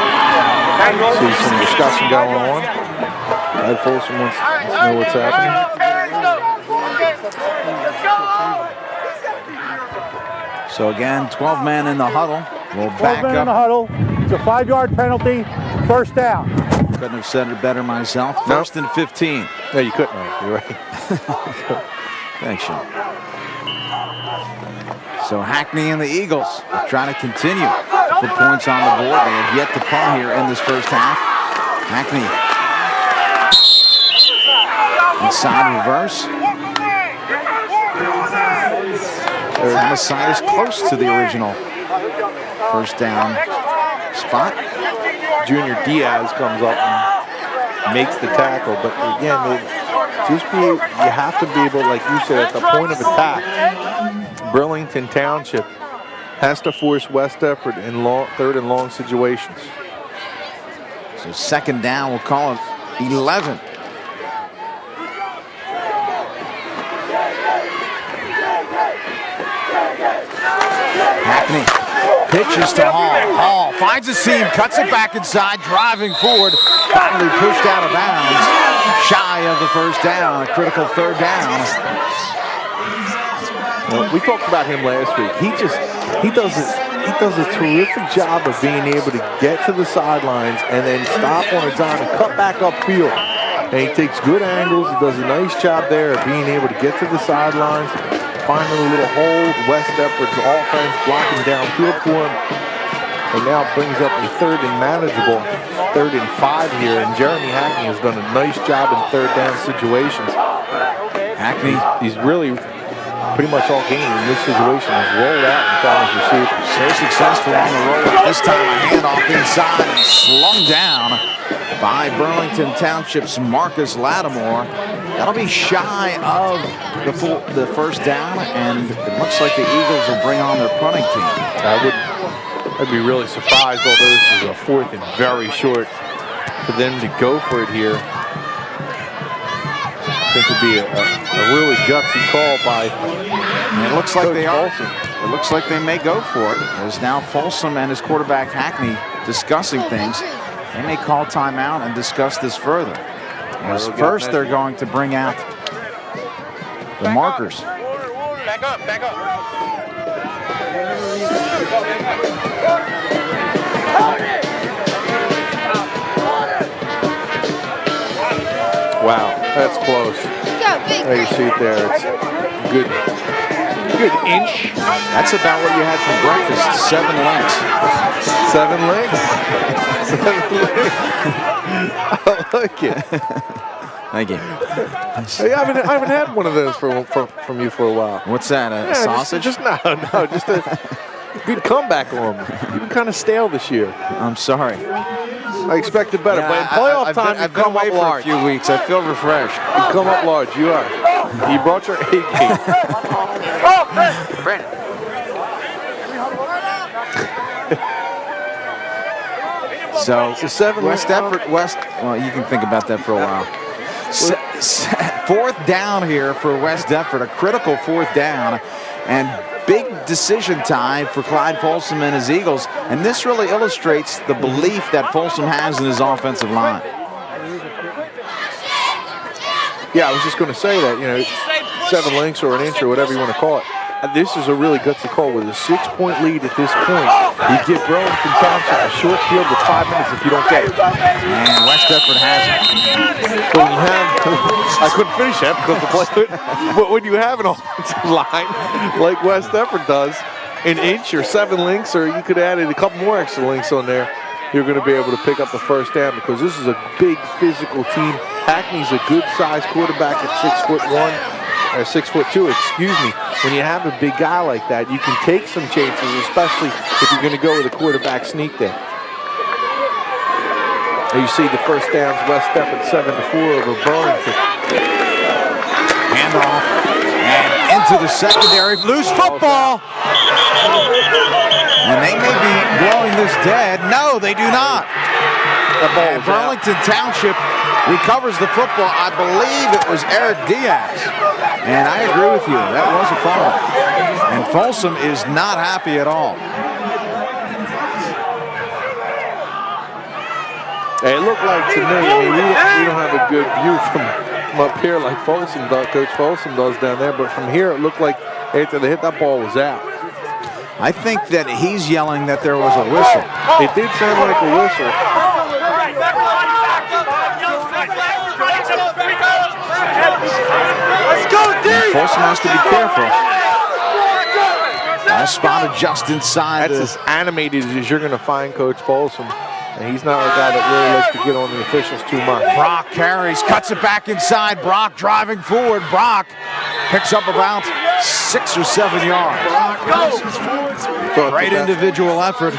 See some discussion going on. Ed Folsom wants to know what's happening. So again, 12 men in the huddle. We'll 12 back men in the up huddle. a 5-yard penalty, first down. Couldn't have said it better myself. First and 15. No, you couldn't. You're right. Thanks, Sean. So Hackney and the Eagles are trying to continue to put points on the board. They have yet to punt here in this first half. Hackney inside reverse. Homicide is close to the original first down spot. Junior Diaz comes up and makes the tackle, but again, you have to be able, like you said, at the point of attack, Burlington Township has to force West Deptford in third and long situations. So second down, we'll call it 11. Hackney pitches to Hall. Hall finds a seam, cuts it back inside, driving forward, finally pushed out of bounds, shy of the first down, a critical third down. Well, we talked about him last week. He does a terrific job of being able to get to the sidelines and then stop on a dime and cut back upfield. And he takes good angles. He does a nice job there of being able to get to the sidelines, finding a little hole. West Deptford's offense blocking downfield for him. And now brings up a third and manageable 3rd and 5 here. And Jeremy Hackney has done a nice job in third down situations. Hackney, he's really pretty much all game in this situation has rolled out and found his receiver. So successful on the roll. This time a handoff inside and slung down by Burlington Township's Marcus Lattimore. That'll be shy of the first down, and it looks like the Eagles will bring on their punting team. I'd be really surprised, although this is a 4th and very short, for them to go for it here. I think would be a really gutsy call by. And it looks like they are. It looks like they may go for it. There's now Folsom and his quarterback Hackney discussing things. They may call timeout and discuss this further. As first, they're going to bring out the markers. Back up, back up. Wow, that's close. There you see it there. It's a good inch. That's about what you had for breakfast. 7 links. 7 links. 7 links. I like it. Thank you. Hey, I haven't had one of those from you for a while. What's that? A sausage? Just a good comeback on them. You've been kind of stale this year. I'm sorry. I expected better, but in playoff time, I've been away for a few weeks. I feel refreshed. You come up large. You are. You brought your A game. Brandon. So West Deptford, well, you can think about that for a while. 4th down here for West Deptford, a critical 4th down, and big decision time for Clyde Folsom and his Eagles, and this really illustrates the belief that Folsom has in his offensive line. Yeah, I was just going to say that, 7 links or an inch or whatever you want to call it. This is a really gutsy call with a 6-point lead at this point. You give Burlington Township a short field with 5 minutes if you don't get it. And West Deptford has it. When you have, I couldn't finish that because the play, but when you have an offensive line like West Deptford does, an inch or 7 links, or you could add a couple more extra links on there, you're going to be able to pick up the first down because this is a big physical team. Hackney's a good-sized quarterback at 6'1", or 6'2", excuse me. When you have a big guy like that, you can take some chances, especially if you're going to go with a quarterback sneak there. And you see the first downs, West Deptford 7-4 over Burlington. Handoff and into the secondary, loose football. And they may be blowing this dead. No, they do not. And Burlington Township recovers the football. I believe it was Eric Diaz. And I agree with you. That was a fumble. And Folsom is not happy at all. It looked like to me, we don't have a good view from up here like Folsom does, Coach Folsom does down there. But from here, it looked like after they hit that ball was out. I think that he's yelling that there was a whistle. It did sound like a whistle. Let's go, D! Folsom has to be careful. I spotted just inside. That's as animated as you're going to find Coach Folsom. And he's not a guy that really likes to get on the officials too much. Brock carries, cuts it back inside. Brock driving forward. Brock picks up about 6 or 7 yards. So Great individual effort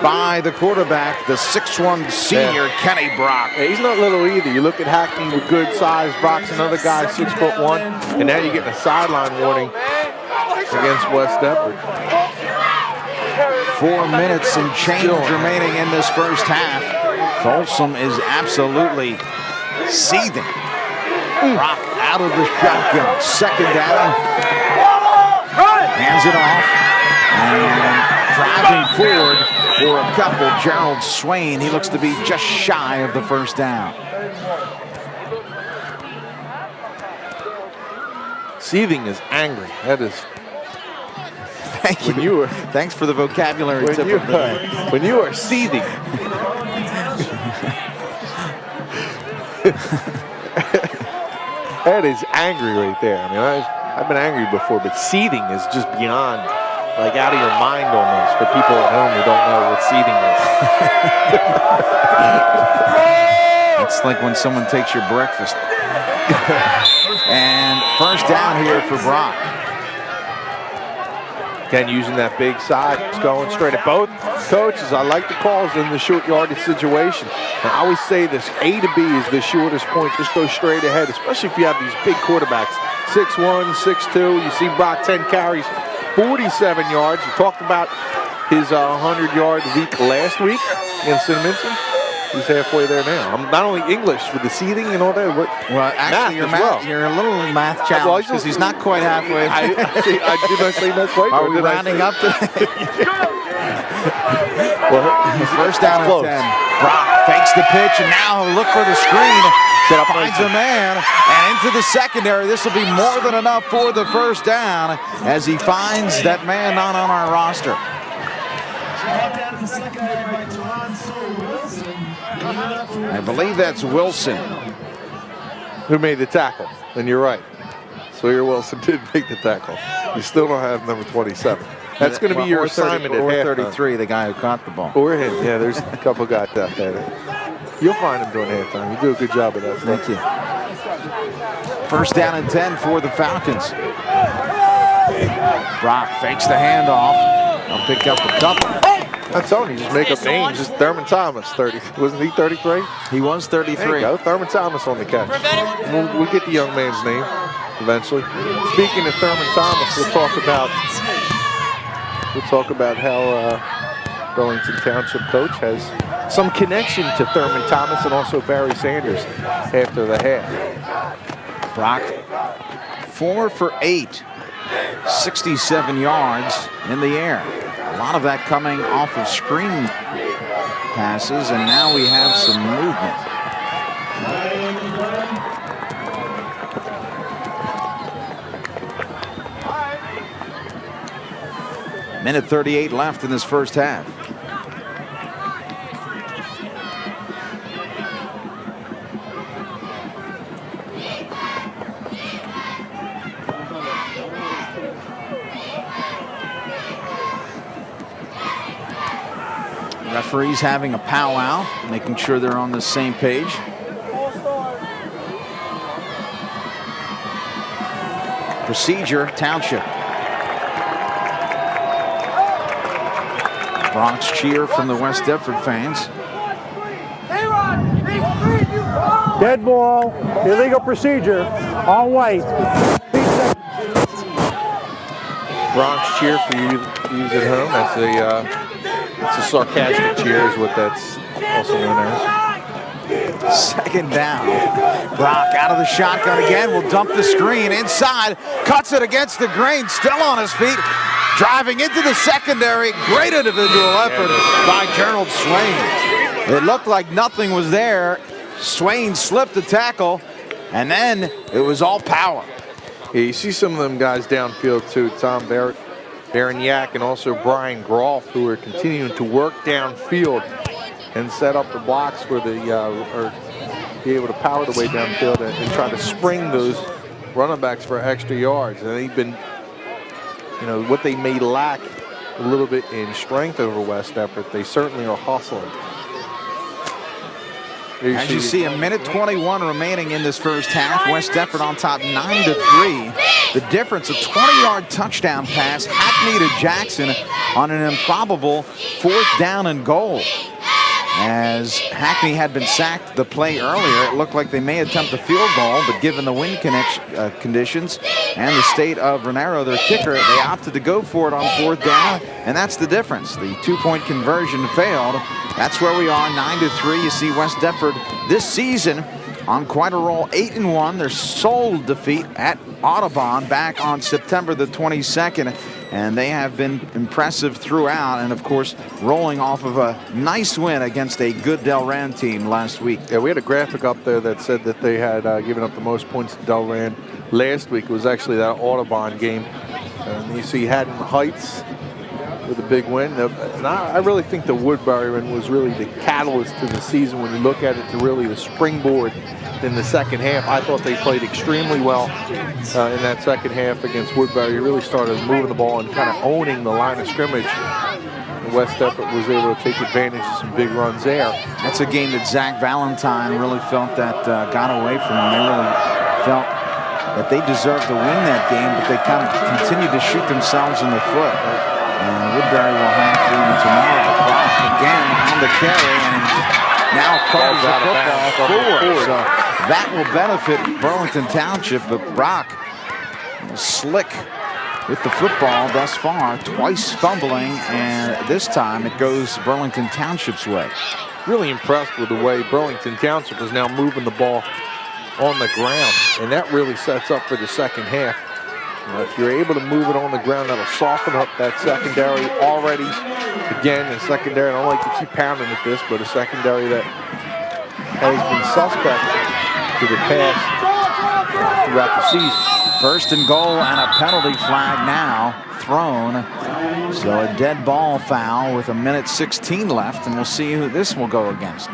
by the quarterback, the 6'1" senior, Kenny Brock. Yeah, he's not little either. You look at Hackney with good size. Brock's another guy, 6'1", and now you're getting a sideline warning against West Deptford. 4 minutes and change remaining in this first half. Folsom is absolutely seething. Brock out of the shotgun. Second down. Hands it off. And driving forward for a couple, Gerald Swain. He looks to be just shy of the first down. Seething is angry. That is. Thank you. Thanks for the vocabulary tip of the day. When you are seething. That is angry right there. I mean, I've been angry before, but seething is just beyond, like, out of your mind almost for people at home who don't know what seething is. It's like when someone takes your breakfast. And first down here for Brock. Again, using that big side, it's going straight at both coaches. I like the calls in the short yardage situation. And I always say this, A to B is the shortest point. Just go straight ahead, especially if you have these big quarterbacks. 6'1", 6'2". You see Brock 10 carries, 47 yards. You talked about his 100-yard week last week against St. Vincent. He's halfway there now. I'm not only English with the seating and all that, but well, actually, you're a little math challenged because he's not quite halfway. I did not say not quite. Are we rounding up today? Well, first down at 10. Brock fakes the pitch, and now he'll look for the screen. Finds a man, and into the secondary. This will be more than enough for the first down as he finds that man not on our roster. I believe that's Wilson. Who made the tackle? And you're right. Sawyer Wilson did make the tackle. You still don't have number 27. That's going to be your assignment at halftime. Or 33, the guy who caught the ball. Or him. Yeah, there's a couple guys out there. You'll find him during halftime. You do a good job of that. Thank you. First down and 10 for the Falcons. Brock fakes the handoff. I'll pick up a couple. I'm telling you, just make up names. Just Thurman Thomas, 30. Wasn't he 33? He was 33. There you go. Thurman Thomas on the catch. We'll get the young man's name eventually. Speaking of Thurman Thomas, we'll talk about how Burlington Township coach has some connection to Thurman Thomas and also Barry Sanders after the half. Brock, 4 for 8, 67 yards in the air. A lot of that coming off of screen passes, and now we have some movement. Minute 38 left in this first half. Referees having a powwow, making sure they're on the same page. Procedure, Township. Bronx cheer from the West Deptford fans. Dead ball, illegal procedure, on white. Bronx cheer for you at home. That's a sarcastic cheer is what that's also known as. Second down. Brock out of the shotgun again. Will dump the screen inside. Cuts it against the grain. Still on his feet. Driving into the secondary. Great individual effort by Gerald Swain. It looked like nothing was there. Swain slipped the tackle, and then it was all power. Yeah, you see some of them guys downfield too. Tom Barrett Barignac and also Brian Groff, who are continuing to work downfield and set up the blocks for the, or be able to power the way downfield and try to spring those running backs for extra yards. And they've been, you know, what they may lack a little bit in strength over West Deptford, they certainly are hustling. As you see, 1:21 remaining in this first half. West Deptford on top 9-3. The difference, a 20-yard touchdown pass, Hackney to Jackson on an improbable 4th down and goal. As Hackney had been sacked the play earlier, it looked like they may attempt a field goal, but given the wind conditions and the state of Renero, their kicker, they opted to go for it on 4th down, and that's the difference. The 2-point conversion failed. That's where we are, 9-3. You see West Deptford this season on quite a roll, 8-1. Their sole defeat at Audubon back on September the 22nd. And they have been impressive throughout, and of course, rolling off of a nice win against a good Delran team last week. Yeah, we had a graphic up there that said that they had given up the most points to Delran last week. It was actually that Audubon game. And you see Haddon Heights with a big win. And I really think the Woodbury win was really the catalyst to the season when you look at it, to really the springboard in the second half. I thought they played extremely well in that second half against Woodbury. Really started moving the ball and kind of owning the line of scrimmage. And West Deptford was able to take advantage of some big runs there. That's a game that Zach Valentine really felt that got away from them. They really felt that they deserved to win that game, but they kind of continued to shoot themselves in the foot. And Woodbury will have tomorrow. Brock again on the carry, and now throws the football forward. So that will benefit Burlington Township, but Brock slick with the football thus far, twice fumbling, and this time it goes Burlington Township's way. Really impressed with the way Burlington Township is now moving the ball on the ground, and that really sets up for the second half. If you're able to move it on the ground, that'll soften up that secondary already. Again, a secondary, I don't like to keep pounding at this, but a secondary that has been suspect to the pass throughout the season. 1st and goal, and a penalty flag now thrown. So a dead ball foul with 1:16 left, and we'll see who this will go against.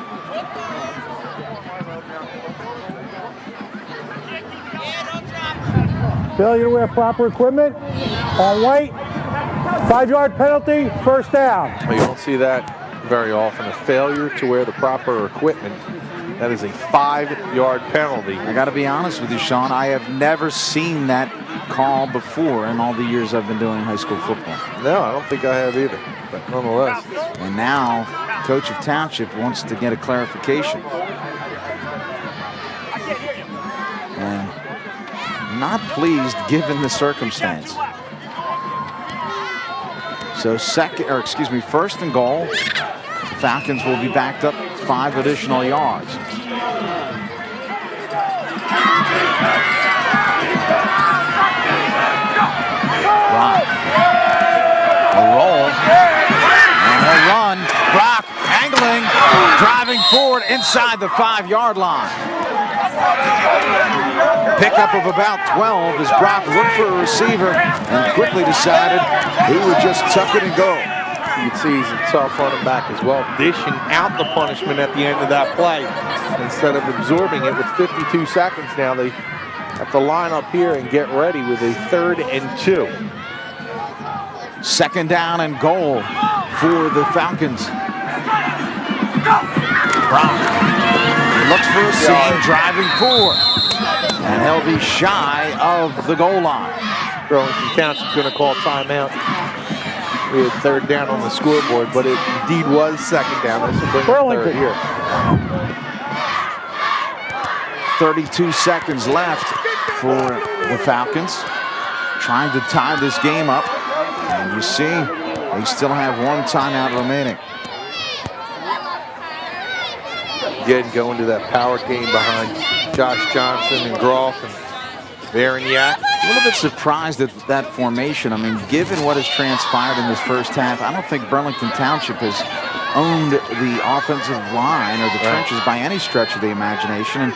Failure to wear proper equipment on white. 5-yard penalty, 1st down. Well, you don't see that very often. A failure to wear the proper equipment. That is a 5-yard penalty. I got to be honest with you, Sean. I have never seen that call before in all the years I've been doing high school football. No, I don't think I have either. But nonetheless. And now, coach of Township wants to get a clarification. And not pleased given the circumstance. So 1st and goal. Falcons will be backed up 5 additional yards. Brock. A roll. And a run. Brock angling, driving forward inside the 5-yard line. Pickup of about 12 as Brock looked for a receiver and quickly decided he would just tuck it and go. You can see he's a tough running back as well, dishing out the punishment at the end of that play. Instead of absorbing it with 52 seconds now, they have to line up here and get ready with a 3rd and 2. 2nd down and goal for the Falcons. Brock looks for a seam, driving forward. And he'll be shy of the goal line. Burlington Township's going to call timeout. We had 3rd down on the scoreboard, but it indeed was 2nd down. This will bring up 3rd here. 32 seconds left for the Falcons. Trying to tie this game up. And you see, they still have 1 timeout remaining. Again, going to that power game behind Josh Johnson and Groff and Barignac. A little bit surprised at that formation. I mean, given what has transpired in this first half, I don't think Burlington Township has owned the offensive line or the trenches by any stretch of the imagination. And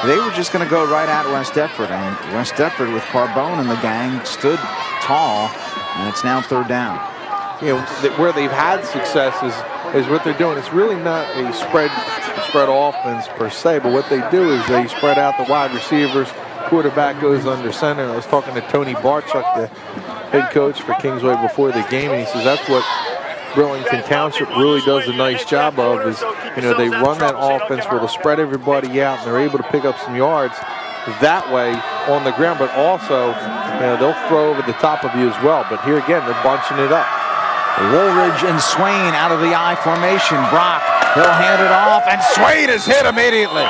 they were just going to go right at West Deptford. And West Deptford with Carbone and the gang stood call, and it's now 3rd down. You know, where they've had success is what they're doing. It's really not a spread offense per se, but what they do is they spread out the wide receivers. Quarterback goes under center. I was talking to Tony Barchuk, the head coach for Kingsway, before the game, and he says that's what Burlington Township really does a nice job of is, you know, they run that offense where they'll spread everybody out and they're able to pick up some yards that way on the ground, but also, you know, they'll throw over the top of you as well. But here again, they're bunching it up. Woolridge and Swain out of the I formation. Brock, he'll hand it off, and Swain is hit immediately.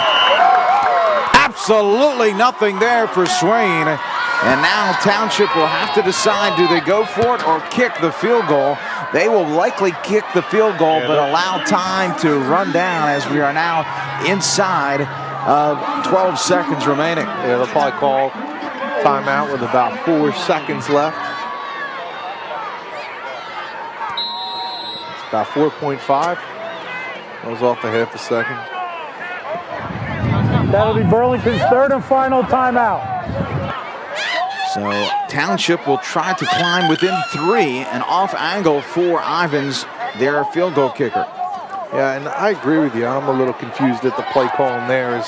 Absolutely nothing there for Swain. And now Township will have to decide, do they go for it or kick the field goal? They will likely kick the field goal, but allow time to run down as we are now inside of 12 seconds remaining. Yeah, they'll probably call timeout with about 4 seconds left. It's about 4.5. That was off a half a second. That'll be Burlington's 3rd and final timeout. So Township will try to climb within 3, and off angle for Ivins, their field goal kicker. Yeah, and I agree with you. I'm a little confused at the play calling there is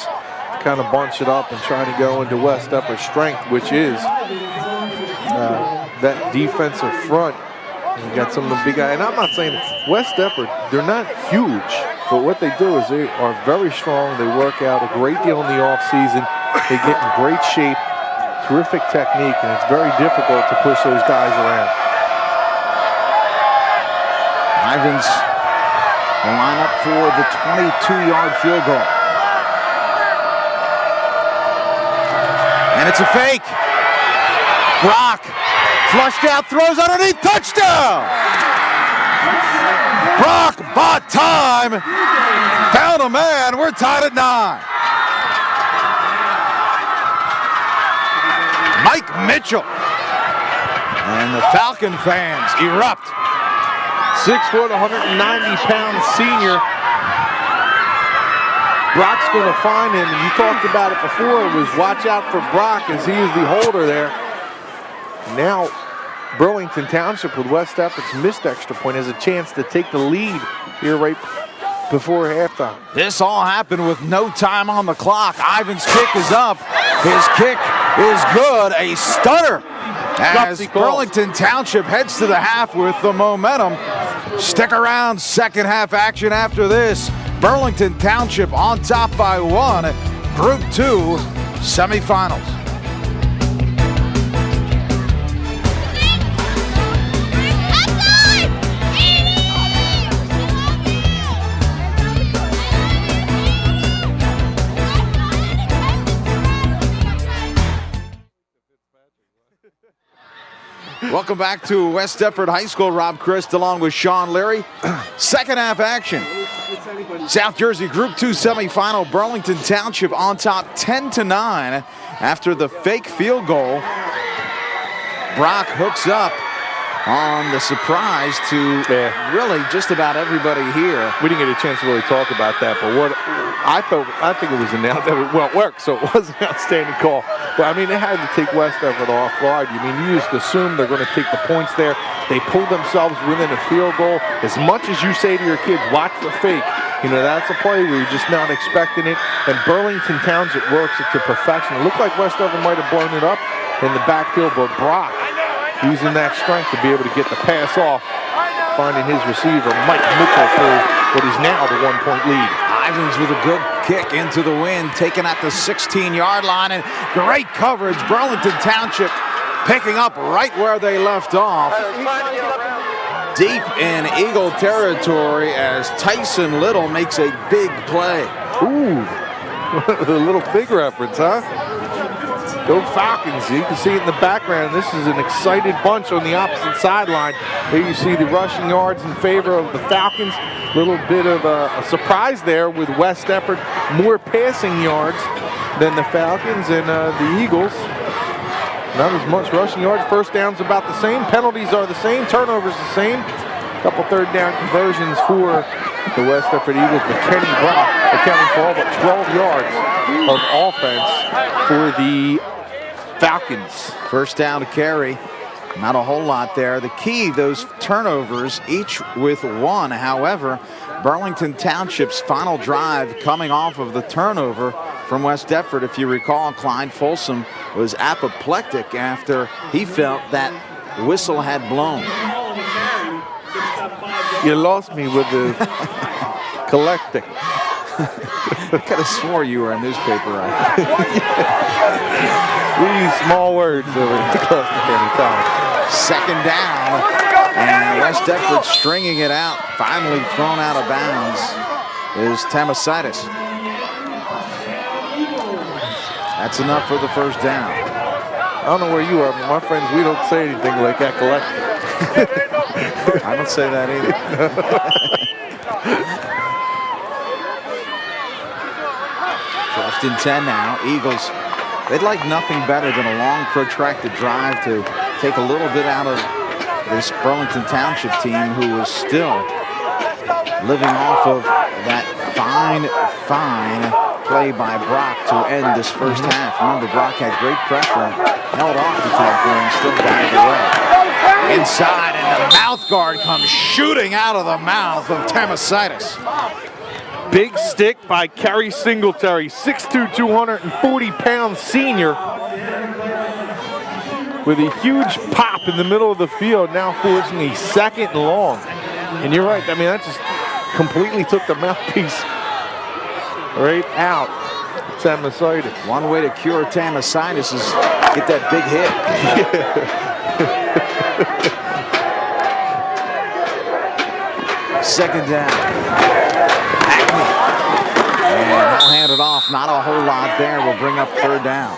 kind of bunch it up and try to go into West Deptford's strength, which is that defensive front. You got some of the big guys, and I'm not saying West Deptford, they're not huge, but what they do is they are very strong. They work out a great deal in the offseason. They get in great shape. Terrific technique, and it's very difficult to push those guys around. Ivins will line up for the 22-yard field goal. And it's a fake. Brock flushed out, throws underneath, touchdown! Brock bought time, found a man, we're tied at 9. Mike Mitchell. And the Falcon fans erupt. 6 foot, 190-pound senior. Brock's going to find him, and you talked about it before. It was watch out for Brock as he is the holder there. Now, Burlington Township with West Deptford's missed extra point has a chance to take the lead here right before halftime. This all happened with no time on the clock. Ivan's kick is up. His kick is good. A stunner as Burlington Township heads to the half with the momentum. Stick around, second half action after this. Burlington Township on top by 1. Group 2 semifinals. Welcome back to West Deptford High School. Rob Christ along with Sean Leary. Second half action. South Jersey Group 2 semifinal. Burlington Township on top 10-9 after the fake field goal. Brock hooks up on the surprise to really just about everybody here. We didn't get a chance to really talk about that, but what I think it was announced that it worked, so it was an outstanding call. But I mean, they had to take West Deptford off guard. I mean, you just assume they're going to take the points there. They pulled themselves within a field goal. As much as you say to your kids, watch the fake, you know, that's a play where you're just not expecting it. And Burlington Township works it to perfection. It looked like West Deptford might have blown it up in the backfield, but Brock using that strength to be able to get the pass off, finding his receiver, Mike Mitchell, for what is now the 1-point lead. Ivins with a good kick into the wind, taken at the 16-yard line, and great coverage. Burlington Township picking up right where they left off. Deep in Eagle territory as Tyson Little makes a big play. Ooh, the Little Pig reference, huh? Go Falcons. You can see it in the background. This is an excited bunch on the opposite sideline. Here you see the rushing yards in favor of the Falcons. A little bit of a surprise there with West Deptford. More passing yards than the Falcons, and the Eagles, not as much rushing yards. First downs about the same. Penalties are the same. Turnovers the same. A couple third down conversions for the West Deptford Eagles, but Kenny Brock accounting for all but 12 yards of offense for the Falcons. First down to carry. Not a whole lot there. The key, those turnovers, each with one. However, Burlington Township's final drive coming off of the turnover from West Deptford. If you recall, Clyde Folsom was apoplectic after he felt that whistle had blown. You lost me with the collecting. I could have swore you were a newspaper writer. We use small words over at the Cluster County Times. Second down, and West Deptford stringing it out, finally thrown out of bounds, is Tamasitis. That's enough for the first down. I don't know where you are, but my friends, we don't say anything like that collective. I don't say that either. First and 10 now. Eagles, they'd like nothing better than a long, protracted drive to take a little bit out of this Burlington Township team, who is still living off of that fine play by Brock to end this first half. Remember, Brock had great pressure, held off the tackle, and still got it away. Inside, and the mouth guard comes shooting out of the mouth of Tamasitis. Big stick by Kerry Singletary, 6'2", 240-pound senior, with a huge pop in the middle of the field, now forcing a second and long. And you're right, I mean, that just completely took the mouthpiece right out. Tamasitis. One way to cure Tamasitis is get that big hit. Second down. Hackney. And he'll hand it off. Not a whole lot there. We'll bring up third down.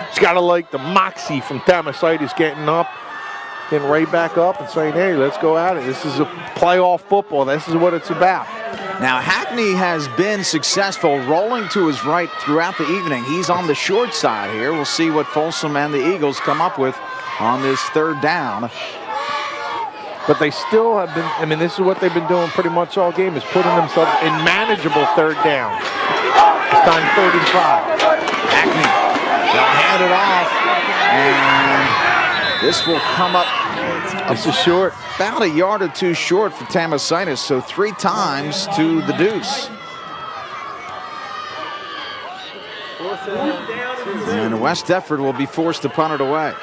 It's got to like the moxie from Tamasitis getting up, getting right back up and saying, hey, let's go at it. This is a playoff football. This is what it's about. Now, Hackney has been successful rolling to his right throughout the evening. He's on the short side here. We'll see what Folsom and the Eagles come up with on this third down. But they still have been, I mean, this is what they've been doing pretty much all game, is putting themselves in manageable third down. It's time 35. Hackney, they'll hand it off, and this will come up. This is short. About a yard or two short for Tamasitis, so 3 times to the deuce. And West Deptford will be forced to punt it away.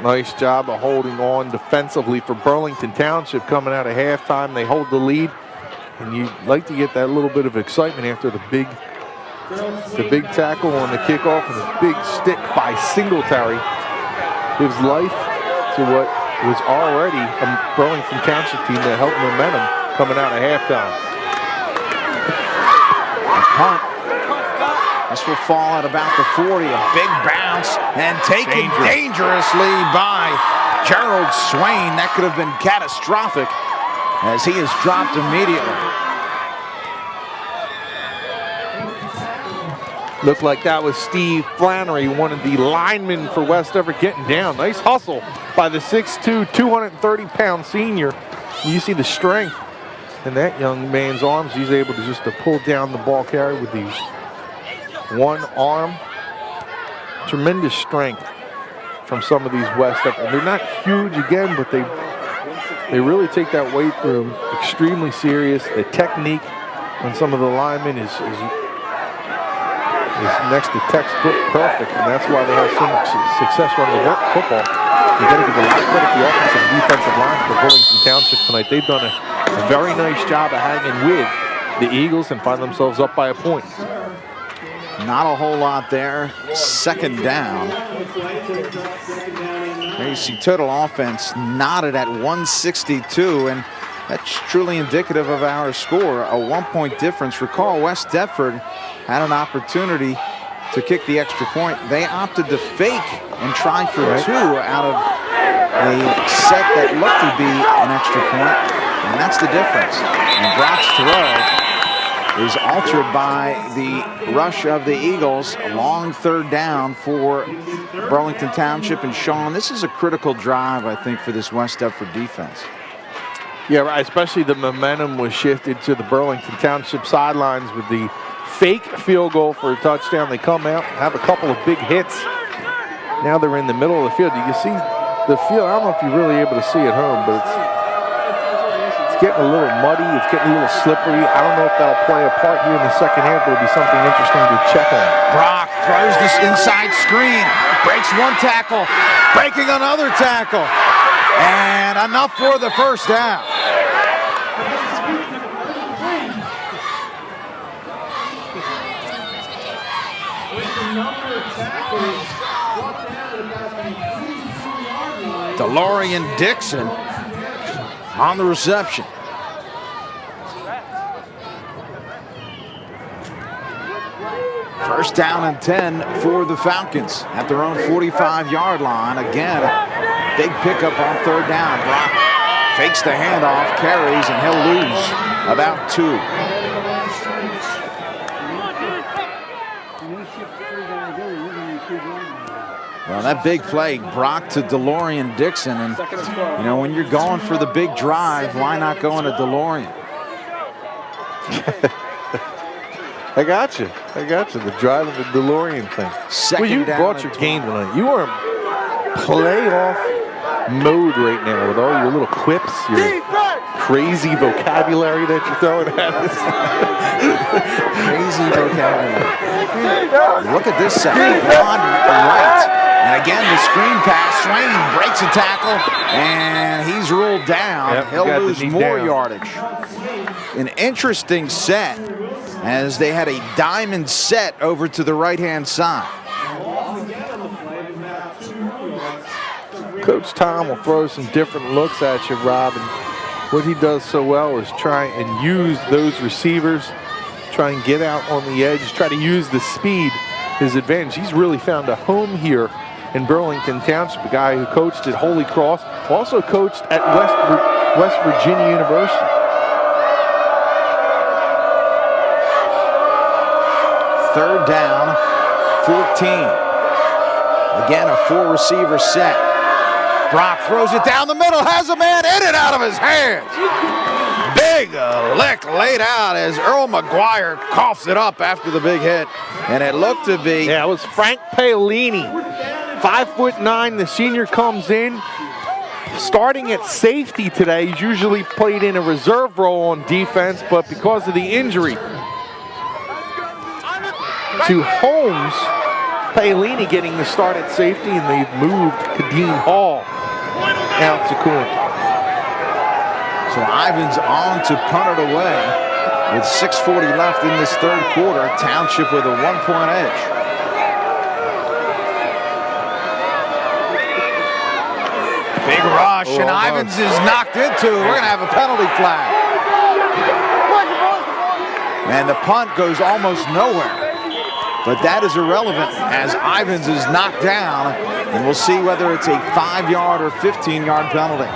Nice job of holding on defensively for Burlington Township coming out of halftime. They hold the lead, and you'd like to get that little bit of excitement after the big tackle on the kickoff and the big stick by Singletary. Gives life to what was already a Burlington Township team that helped momentum coming out of halftime. A punt. This will fall at about the 40. A big bounce and taken dangerously by Gerald Swain. That could have been catastrophic as he is dropped immediately. Looked like that was Steve Flannery, one of the linemen for West Deptford, getting down. Nice hustle by the 6'2", 230-pound senior. You see the strength in that young man's arms. He's able to just pull down the ball carrier with the one arm. Tremendous strength from some of these West Deptford. They're not huge again, but they really take that weight room extremely serious. The technique on some of the linemen is next to textbook perfect, and that's why they have so much success running the football. You got to give a lot of credit to the offensive and defensive lines for Burlington Township tonight. They've done a very nice job of hanging with the Eagles and find themselves up by a point. Not a whole lot there. Second down. There you see total offense knotted at 162, and that's truly indicative of our score, a 1-point difference. Recall, West Deptford had an opportunity to kick the extra point. They opted to fake and try for 2 out of a set that looked to be an extra point, and that's the difference. And Brock's throw is altered by the rush of the Eagles. A long third down for Burlington Township. And Sean, this is a critical drive, I think, for this West Deptford defense. Yeah, right. Especially the momentum was shifted to the Burlington Township sidelines with the fake field goal for a touchdown. They come out, have a couple of big hits. Now they're in the middle of the field. You can see the field, I don't know if you're really able to see at home, but it's getting a little muddy. It's getting a little slippery. I don't know if that'll play a part here in the second half, but it'll be something interesting to check on. Brock throws this inside screen, breaks one tackle, breaking another tackle, and enough for the first down. DeLorean Dixon on the reception. First down and 10 for the Falcons at their own 45-yard line. Again, a big pickup on third down. Brock fakes the handoff, carries, and he'll lose about 2. Well, that big play, Brock to DeLorean Dixon, and you know, when you're going for the big drive, why not go into DeLorean? I got you. The drive of the DeLorean thing. Second you down brought your game tonight. You are in playoff mode right now with all your little quips, your crazy vocabulary that you're throwing at us. Crazy vocabulary. Look at this side. On right. And again, the screen pass. Swain breaks a tackle, and he's ruled down. Yep, he'll lose more yardage. An interesting set, as they had a diamond set over to the right-hand side. Coach Tom will throw some different looks at you, Rob, and what he does so well is try and use those receivers, try and get out on the edge, try to use the speed, his advantage. He's really found a home here in Burlington Township, a guy who coached at Holy Cross, also coached at West Virginia University. Third down, 14. Again, a 4-receiver set. Brock throws it down the middle, has a man in and out of his hands. Big lick laid out as Earl McGuire coughs it up after the big hit. And it looked to be... Yeah, it was Frank Paolini. 5'9", the senior comes in. Starting at safety today, he's usually played in a reserve role on defense, but because of the injury to Holmes, Paolini getting the start at safety, and they've moved Kadeem Hall out to corner. So Ivins on to punt it away with 6:40 left in this third quarter. Township with a 1-point edge. Big rush, and Ivins is knocked into. We're going to have a penalty flag. And the punt goes almost nowhere. But that is irrelevant as Ivins is knocked down, and we'll see whether it's a 5-yard or 15-yard penalty.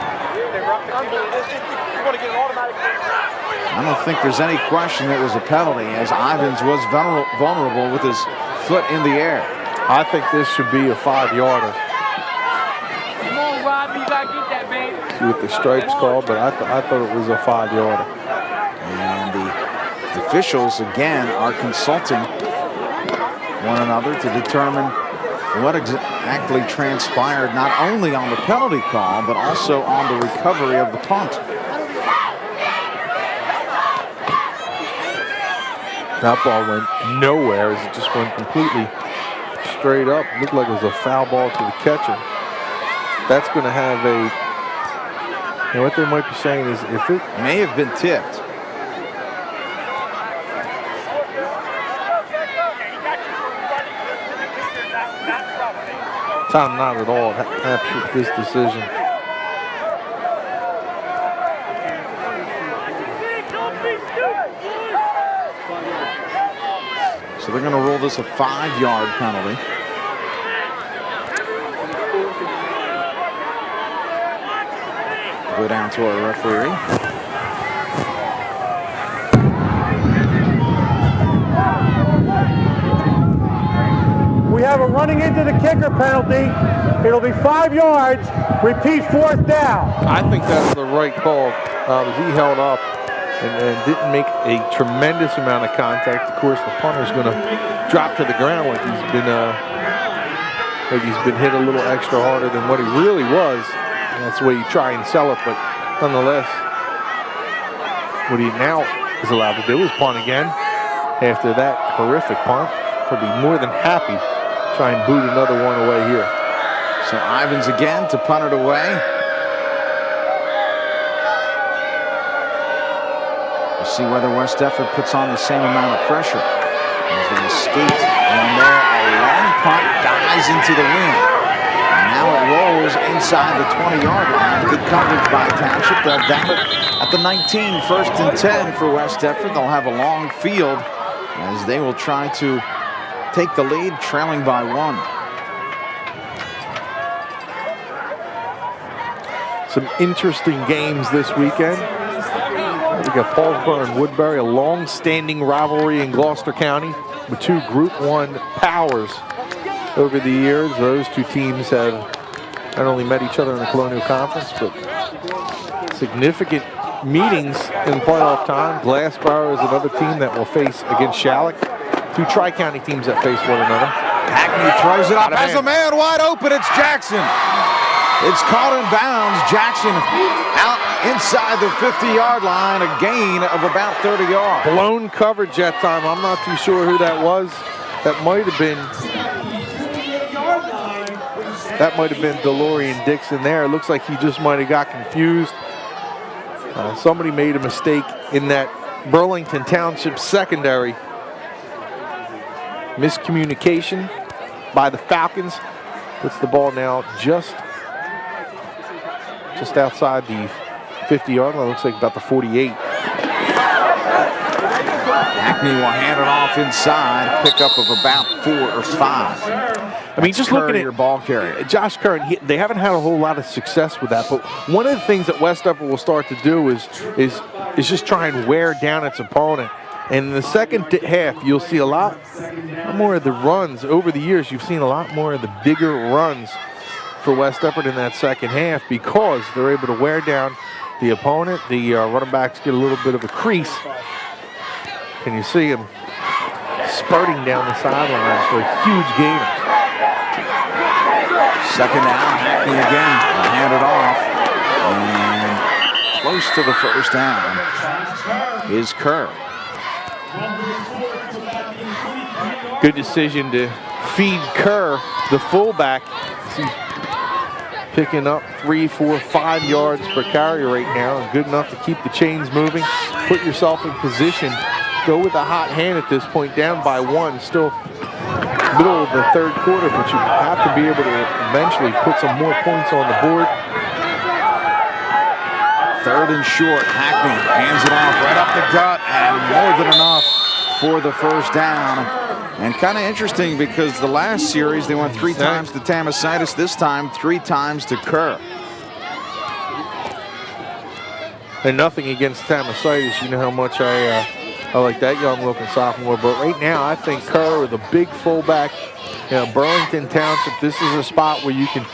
I don't think there's any question it was a penalty, as Ivins was vulnerable with his foot in the air. I think this should be a 5-yarder. Come on, Rob, you gotta get that, baby. See what the stripes called, but I thought it was a 5-yarder. And the officials, again, are consulting one another to determine what exactly transpired, not only on the penalty call, but also on the recovery of the punt. That ball went nowhere as it just went completely straight up. It looked like it was a foul ball to the catcher. That's going to have a, you know, what they might be saying is if it may have been tipped. Tom, not at all happy with this decision. So they're going to rule this a 5-yard penalty. Go down to our referee. We have a running into the kicker penalty. It'll be 5 yards. Repeat, 4th down. I think that's the right call. He held up and didn't make a tremendous amount of contact. Of course, the punter's going to drop to the ground like he's been like he's been hit a little extra harder than what he really was. And that's the way you try and sell it, but nonetheless, what he now is allowed to do is punt again. After that horrific punt, he'll be more than happy to try and boot another one away here. So Ivins again to punt it away. We'll see whether West Deptford puts on the same amount of pressure. As they escaped on there, a long punt dies into the wind. Now it rolls inside the 20-yard line. Good coverage by Township. They'll down it at the 19, 1st and 10 for West Deptford. They'll have a long field as they will try to take the lead, trailing by 1. Some interesting games this weekend. We got Paulsboro and Woodbury, a long-standing rivalry in Gloucester County with 2 Group 1 powers over the years. Those 2 teams have not only met each other in the Colonial Conference, but significant meetings in playoff time. Glassboro is another team that will face against Shalleck. 2 Tri-County teams that face one another. Hackney throws it up, has a man wide open, it's Jackson. It's caught in bounds. Jackson out inside the 50-yard line, a gain of about 30 yards. Blown coverage that time. I'm not too sure who that was. That might have been DeLorean Dixon there. It looks like he just might have got confused. Somebody made a mistake in that Burlington Township secondary. Miscommunication by the Falcons. Puts the ball now just outside the 50-yard line. Looks like about the 48. Hackney will hand it off inside. Pickup of about 4 or 5. I mean, just looking at your ball carrier, Josh Curran, they haven't had a whole lot of success with that. But one of the things that West Deptford will start to do is just try and wear down its opponent. And in the second half, you'll see a lot more of the runs. Over the years, you've seen a lot more of the bigger runs for West Deptford in that second half because they're able to wear down the opponent. The running backs get a little bit of a crease. And you see him spurting down the sidelines for a huge gainer. Second down, Hackney again, hand it off. And close to the first down is Kerr. Good decision to feed Kerr, the fullback. He's picking up 3, 4, 5 yards per carry right now, and good enough to keep the chains moving. Put yourself in position. Go with a hot hand at this point, down by 1. Still middle of the 3rd quarter, but you have to be able to eventually put some more points on the board. 3rd and short. Hackney hands it off right up the gut, and more than enough for the first down. And kind of interesting because the last series they went 3 times to Tamasitis. This time 3 times to Kerr. And nothing against Tamasitis. You know how much I like that young-looking sophomore. But right now, I think Kerr with a big fullback. Burlington Township, this is a spot where you can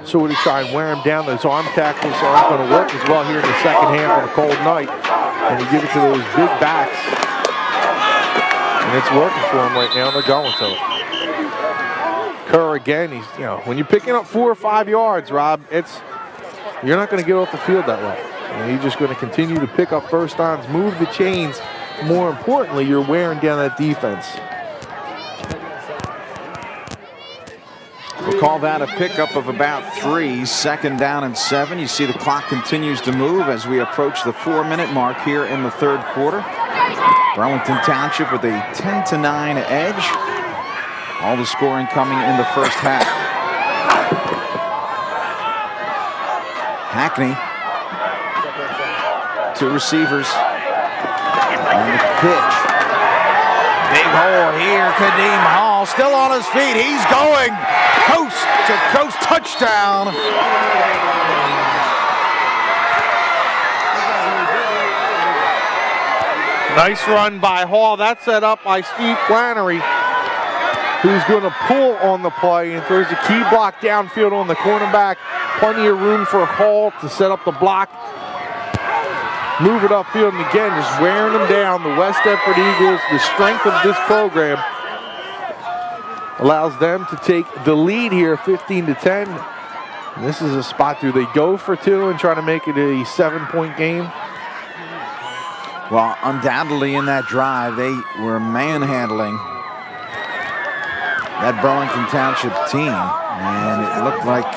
sort of try and wear him down. Those arm tackles aren't going to work as well here in the second half on a cold night. And you give it to those big backs. And it's working for him right now. They're going to it. Kerr again, he's, when you're picking up 4 or 5 yards, Rob, you're not going to get off the field that way. You're just going to continue to pick up first downs, move the chains. More importantly, you're wearing down that defense. We'll call that a pickup of about 3, 2nd down and 7. You see the clock continues to move as we approach the 4-minute mark here in the 3rd quarter. Burlington Township with a 10-9 edge. All the scoring coming in the first half. Hackney. 2 receivers. And the pitch. Big hole here. Kadeem Hall still on his feet. He's going coast to coast touchdown. Nice run by Hall. That's set up by Steve Flannery, who's going to pull on the play and throws a key block downfield on the cornerback. Plenty of room for Hall to set up the block. Move it upfield, and again, just wearing them down. The West Deptford Eagles, the strength of this program, allows them to take the lead here, 15-10. And this is a spot, do they go for two and try to make it a 7-point game? Well, undoubtedly in that drive, they were manhandling that Burlington Township team, and it looked like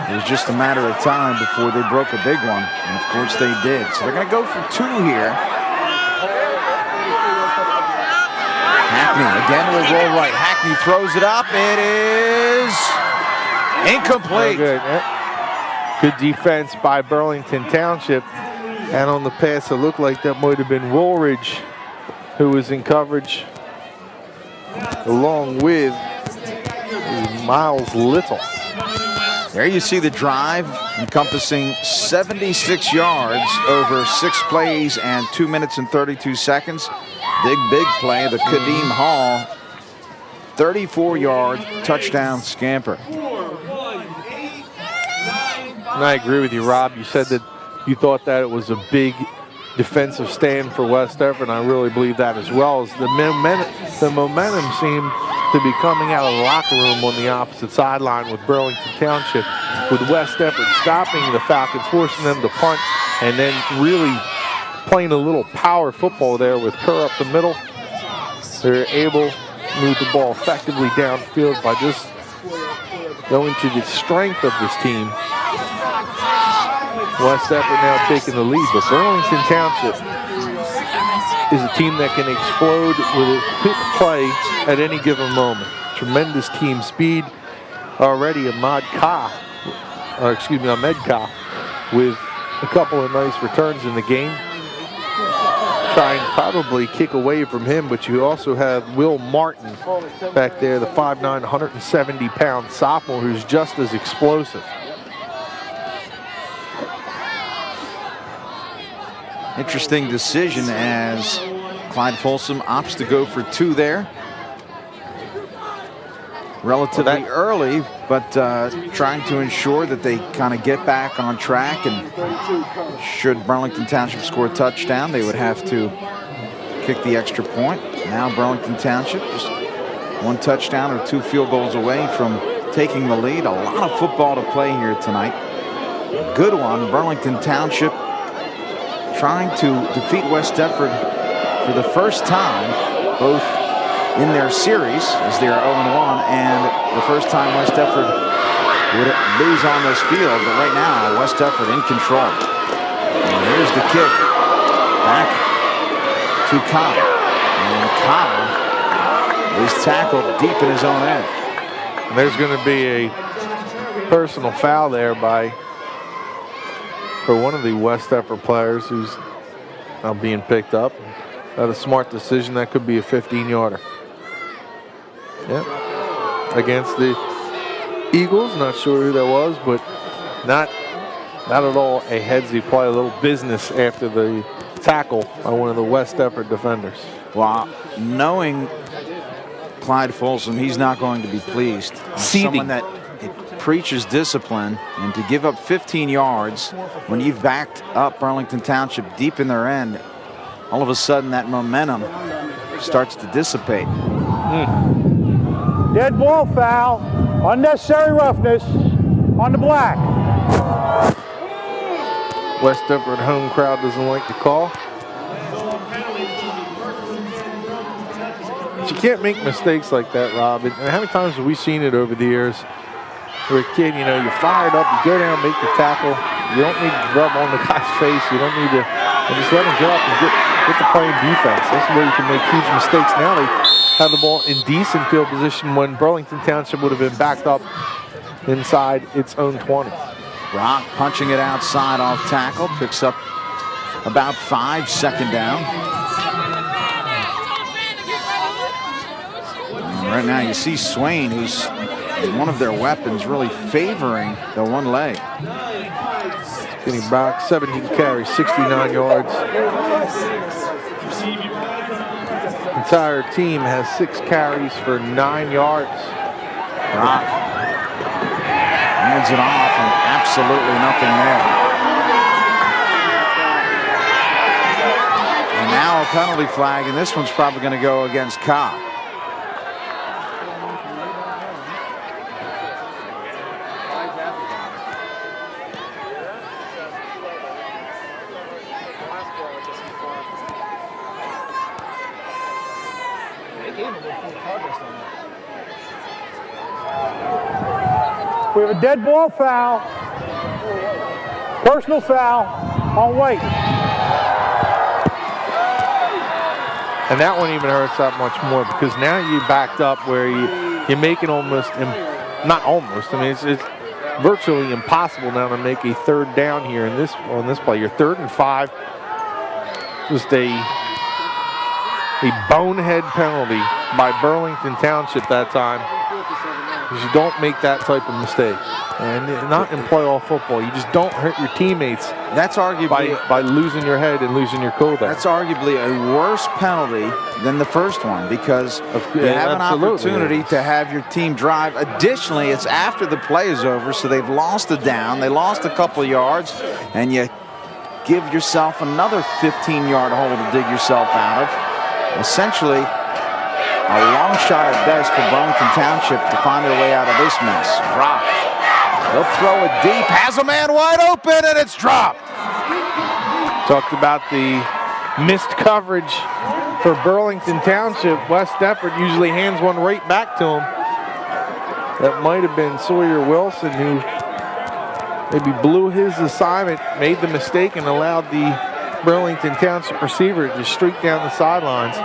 it was just a matter of time before they broke a big one, and of course they did. So they're going to go for two here. Hackney again will roll right. Hackney throws it up. It is incomplete. Good defense by Burlington Township. And on the pass, it looked like that might have been Woolridge who was in coverage along with Miles Little. There you see the drive encompassing 76 yards over 6 plays and 2 minutes and 32 seconds. Big play, the Kadeem Hall 34-yard touchdown scamper. And I agree with you, Rob. You said that you thought that it was a big defensive stand for West Deptford, and I really believe that as well. As the momentum seemed to be coming out of the locker room on the opposite sideline with Burlington Township, with West Deptford stopping the Falcons, forcing them to punt, and then really playing a little power football there with Kerr up the middle. They're able to move the ball effectively downfield by just going to the strength of this team. West Deptford now taking the lead, but Burlington Township is a team that can explode with a quick play at any given moment. Tremendous team speed. Already Ahmed Ka with a couple of nice returns in the game. Try and probably kick away from him, but you also have Will Martin back there, the 5'9", 170-pound sophomore who's just as explosive. Interesting decision as Clyde Folsom opts to go for two there. Relatively early, but trying to ensure that they kind of get back on track, and should Burlington Township score a touchdown, they would have to kick the extra point. Now Burlington Township just 1 touchdown or 2 field goals away from taking the lead. A lot of football to play here tonight. Good one. Burlington Township trying to defeat West Deptford for the first time, both in their series, as they are 0-1, and the first time West Deptford would lose on this field. But right now, West Deptford in control. And here's the kick back to Kyle. And Kyle is tackled deep in his own end. And there's going to be a personal foul there for one of the West Deptford players who's now being picked up. Not a smart decision. That could be a 15-yarder. Yep. Against the Eagles. Not sure who that was, but not at all a headsy play. A little business after the tackle by one of the West Deptford defenders. Well, knowing Clyde Folsom, he's not going to be pleased. Someone that preaches discipline, and to give up 15 yards when you've backed up Burlington Township deep in their end, all of a sudden that momentum starts to dissipate. Dead ball foul, unnecessary roughness on the black. West Deptford home crowd doesn't like the call. But you can't make mistakes like that, Rob. And how many times have we seen it over the years? Where a kid, you're fired up, you go down, make the tackle. You don't need to rub on the guy's face. You don't need to, just let him get up and get to playing defense. That's where you can make huge mistakes. Now they have the ball in decent field position when Burlington Township would have been backed up inside its own 20. Brock punching it outside off tackle, picks up about 5, second down. And right now you see Swain, who's one of their weapons, really favoring the one leg. Getting back, 17 carries, 69 yards. Entire team has 6 carries for 9 yards. Brock hands it off, and absolutely nothing there. And now a penalty flag, and this one's probably going to go against Cobb. We have a dead ball foul. Personal foul on White. And that one even hurts that much more because now you backed up where you make it almost, not almost, I mean, it's virtually impossible now to make a third down here on this play. You're 3rd and 5. Just a bonehead penalty by Burlington Township that time. Because you don't make that type of mistake. And not in playoff football. You just don't hurt your teammates. That's arguably by losing your head and losing your cool there. That's arguably a worse penalty than the first one because you have an opportunity to have your team drive. Additionally, it's after the play is over, so they've lost a down. They lost a couple of yards, and you give yourself another 15-yard hole to dig yourself out of. Essentially, a long shot at best for Burlington Township to find their way out of this mess. Rock. He'll throw it deep, has a man wide open, and it's dropped. Talked about the missed coverage for Burlington Township. West Deptford usually hands one right back to him. That might have been Sawyer Wilson who maybe blew his assignment, made the mistake, and allowed the Burlington Township receiver to streak down the sidelines,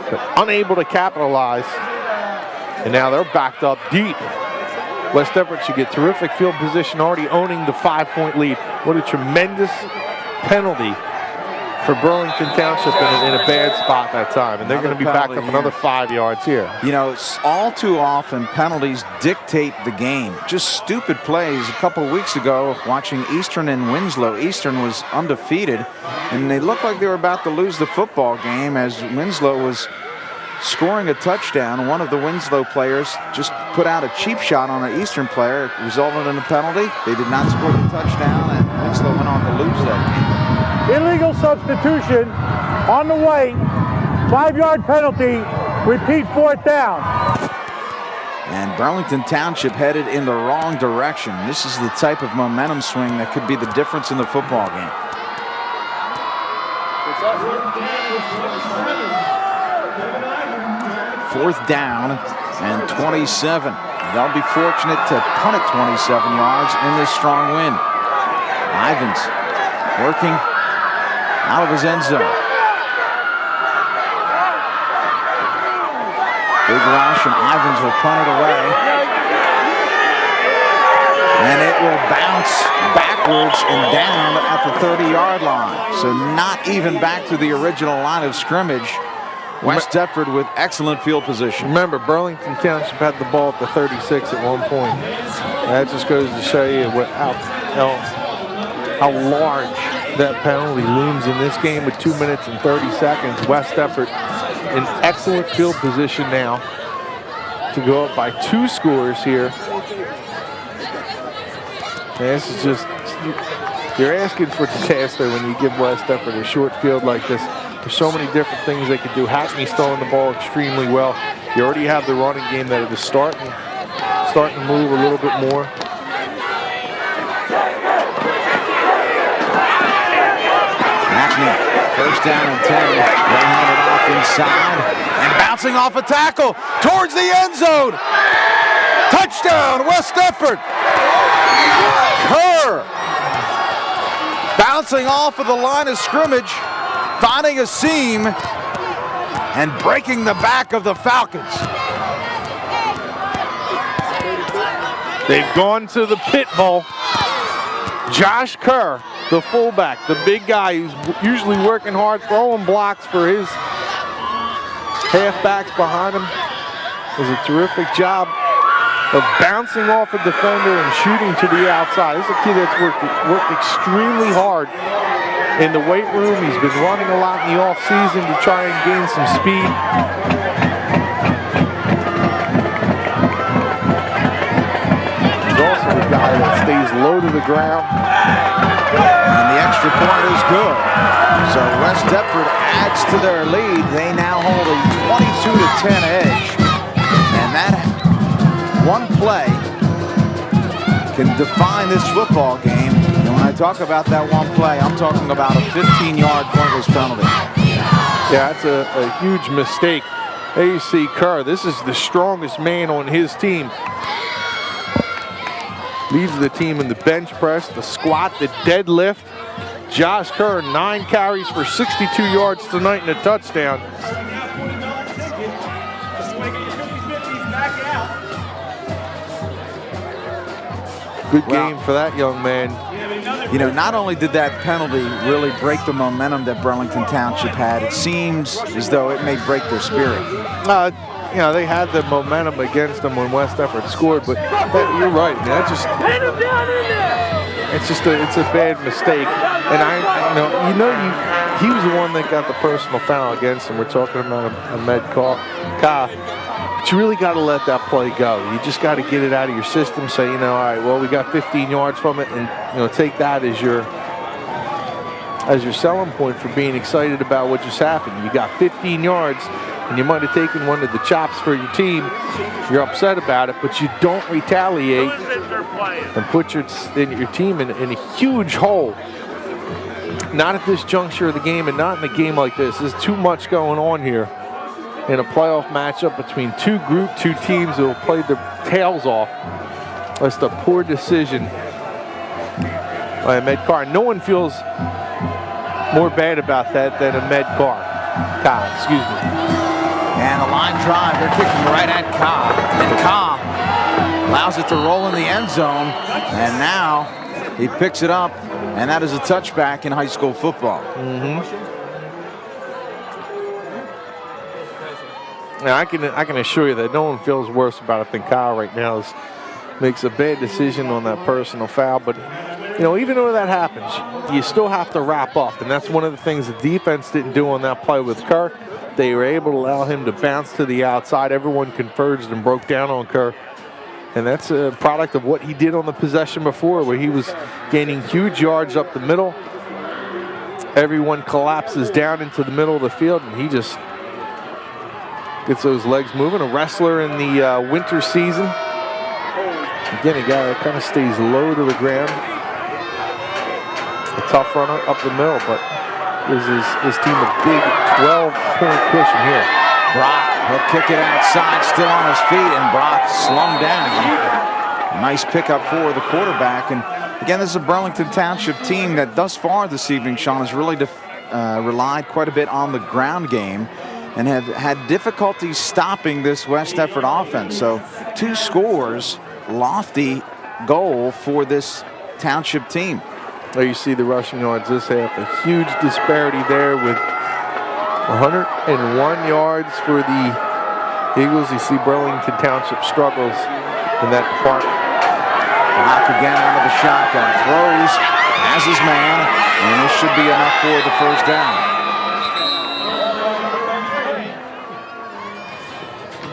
but unable to capitalize. And now they're backed up deep. West Deptford should get terrific field position, already owning the 5-point lead. What a tremendous penalty for Burlington Township in a bad spot that time. And they're going to be backed up another 5 yards here. You know, all too often penalties dictate the game. Just stupid plays. A couple of weeks ago, watching Eastern and Winslow. Eastern was undefeated, and they looked like they were about to lose the football game as Winslow was scoring a touchdown. One of the Winslow players just put out a cheap shot on an Eastern player. It resulted in a penalty. They did not score the touchdown, and Winslow went on to lose that game. Illegal substitution on the way. 5-yard penalty. Repeat, 4th down. And Burlington Township headed in the wrong direction. This is the type of momentum swing that could be the difference in the football game. Fourth down and 27. They'll be fortunate to punt it 27 yards in this strong wind. Ivins working out of his end zone. Big rush, and Ivins will punt it away. And it will bounce backwards and down at the 30-yard line. So not even back to the original line of scrimmage. West Deptford with excellent field position. Remember, Burlington Township had the ball at the 36 at one point. That just goes to show you how large that penalty looms in this game with 2 minutes and 30 seconds. West Deptford in excellent field position now to go up by 2 scores here. And this is just, you're asking for disaster when you give West Deptford a short field like this. There's so many different things they can do. Hackney's throwing the ball extremely well. You already have the running game that is starting to move a little bit more. Hackney, first down and 10. They'll hand it off inside and bouncing off a tackle towards the end zone. Touchdown, West Deptford. Kerr bouncing off of the line of scrimmage, finding a seam and breaking the back of the Falcons. They've gone to the pit bull. Josh Kerr, the fullback, the big guy who's usually working hard, throwing blocks for his halfbacks behind him, does a terrific job of bouncing off a defender and shooting to the outside. This is a kid that's worked extremely hard in the weight room. He's been running a lot in the offseason to try and gain some speed. He's also a guy that stays low to the ground. And the extra point is good. So West Deptford adds to their lead. They now hold a 22-10 edge. And that one play can define this football game. And when I talk about that one play, I'm talking about a 15-yard pointless penalty. Yeah, that's a huge mistake There you see Kerr. This is the strongest man on his team. Leads the team in the bench press, the squat, the deadlift. Josh Kerr, 9 carries for 62 yards tonight and a touchdown. Good game for that young man. You know, not only did that penalty really break the momentum that Burlington Township had, it seems as though it may break their spirit. You know, they had the momentum against them when West Deptford scored, but you're right, man. That's just, it's a bad mistake. And he was the one that got the personal foul against him. We're talking about Ahmed Ka. But you really got to let that play go. You just got to get it out of your system. Say, all right, well, we got 15 yards from it, and take that as your selling point for being excited about what just happened. You got 15 yards, and you might have taken one of the chops for your team. You're upset about it, but you don't retaliate and put your team in a huge hole. Not at this juncture of the game, and not in a game like this. There's too much going on here in a playoff matchup between two teams that will play their tails off. That's the poor decision by Ahmed Carr. No one feels more bad about that than Ahmed Carr. Excuse me. And the line drive, they're kicking right at Ka. And Ka allows it to roll in the end zone. And now he picks it up, and that is a touchback in high school football. Now, I can assure you that no one feels worse about it than Kyle right now. Makes a bad decision on that personal foul. But, even though that happens, you still have to wrap up. And that's one of the things the defense didn't do on that play with Kerr. They were able to allow him to bounce to the outside. Everyone converged and broke down on Kerr. And that's a product of what he did on the possession before, where he was gaining huge yards up the middle. Everyone collapses down into the middle of the field, and he just gets those legs moving. A wrestler in the winter season. Again, a guy that kind of stays low to the ground. A tough runner up the middle, but gives his team a big 12-point cushion here. Brock, he'll kick it outside, still on his feet, and Brock slung down. Nice pickup for the quarterback. And again, this is a Burlington Township team that thus far this evening, Sean, has really relied quite a bit on the ground game and have had difficulty stopping this West Deptford offense. So 2 scores, lofty goal for this Township team. There you see the rushing yards this half. A huge disparity there with 101 yards for the Eagles. You see Burlington Township struggles in that department. Brock again out of the shotgun, throws, has his man, and this should be enough for the first down.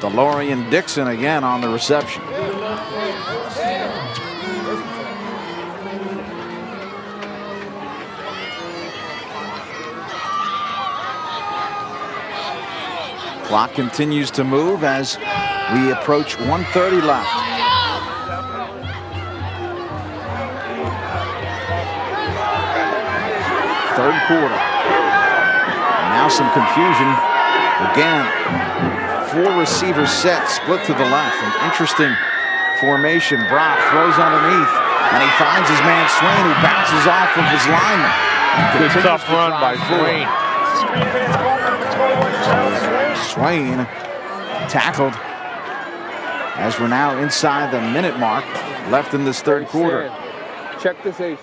DeLorean Dixon again on the reception. Clock continues to move as we approach 1:30 left. Third quarter. Now some confusion. Again, 4 receivers set, split to the left. An interesting formation. Brock throws underneath, and he finds his man Swain, who bounces off of his lineman. Good tough run by Swain. Swain tackled as we're now inside the minute mark left in this third quarter. Check this AC.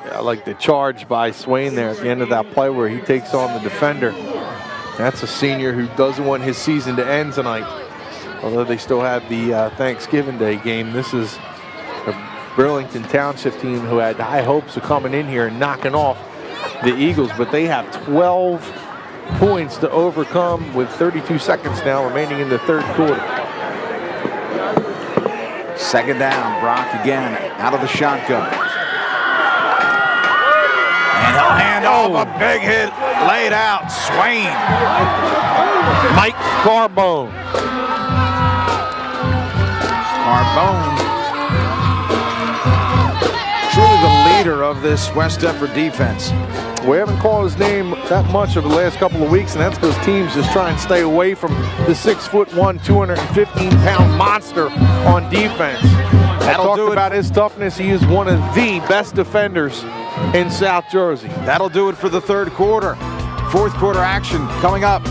Yeah, I like the charge by Swain there at the end of that play where he takes on the defender. That's a senior who doesn't want his season to end tonight. Although they still have the Thanksgiving Day game. This is a Burlington Township team who had high hopes of coming in here and knocking off the Eagles, but they have 12 points to overcome with 32 seconds now remaining in the third quarter. Second down, Brock again out of the shotgun. And he'll hand off a big hit laid out. Swain. Mike Carbone. Carbone. Truly the leader of this West Deptford defense. We haven't called his name that much over the last couple of weeks, and that's because teams just try and stay away from the 6'1", 215-pound monster on defense. I talked about his toughness. He is one of the best defenders in South Jersey. That'll do it for the third quarter. Fourth quarter action coming up.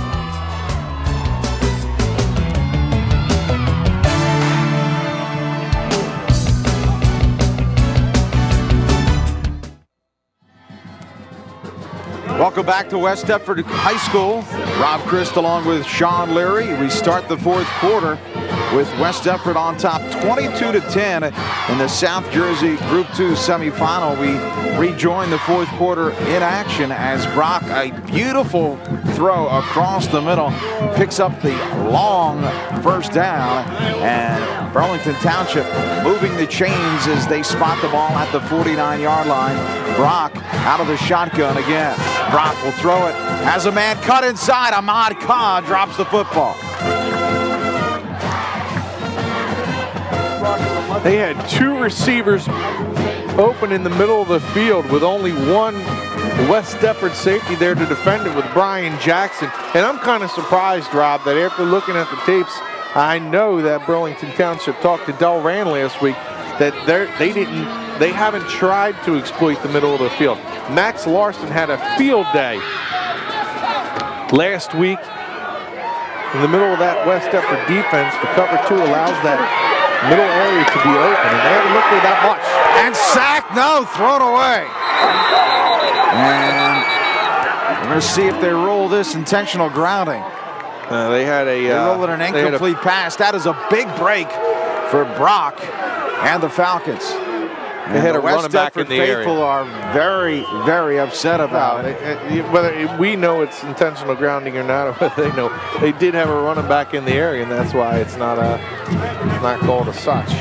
Welcome back to West Deptford High School. Rob Christ along with Sean Leary. We start the fourth quarter with West Deptford on top 22-10 in the South Jersey Group 2 semifinal. We rejoin the fourth quarter in action as Brock, a beautiful throw across the middle, picks up the long first down, and Burlington Township moving the chains as they spot the ball at the 49-yard line. Brock out of the shotgun again. Brock will throw it. Has a man cut inside. Ahmad Khan drops the football. They had two receivers open in the middle of the field with only one West Deptford safety there to defend it with Brian Jackson. And I'm kind of surprised, Rob, that after looking at the tapes, I know that Burlington Township talked to Del Rand last week that they haven't tried to exploit the middle of the field. Max Larson had a field day last week in the middle of that West Deptford defense. The cover 2 allows that middle area to be open, and they haven't looked at that much. And sacked, no, thrown away. And we're going to see if they roll this intentional grounding. They rolled an incomplete pass. That is a big break for Brock and the Falcons. They had a running back in the area. Faithful are very, very upset about it. Whether we know it's intentional grounding or not, or whether they know, they did have a running back in the area, and that's why it's not called as such.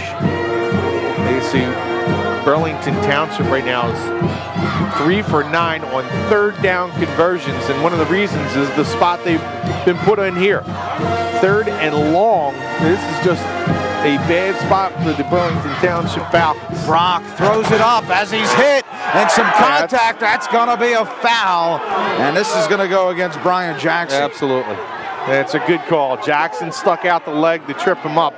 You see, Burlington Township right now is 3 for 9 on third down conversions, and one of the reasons is the spot they've been put in here. Third and long. This is just a bad spot for the Burlington Township Falcons. Brock throws it up as he's hit, and some contact. That's going to be a foul, and this is going to go against Brian Jackson. Absolutely. That's a good call. Jackson stuck out the leg to trip him up.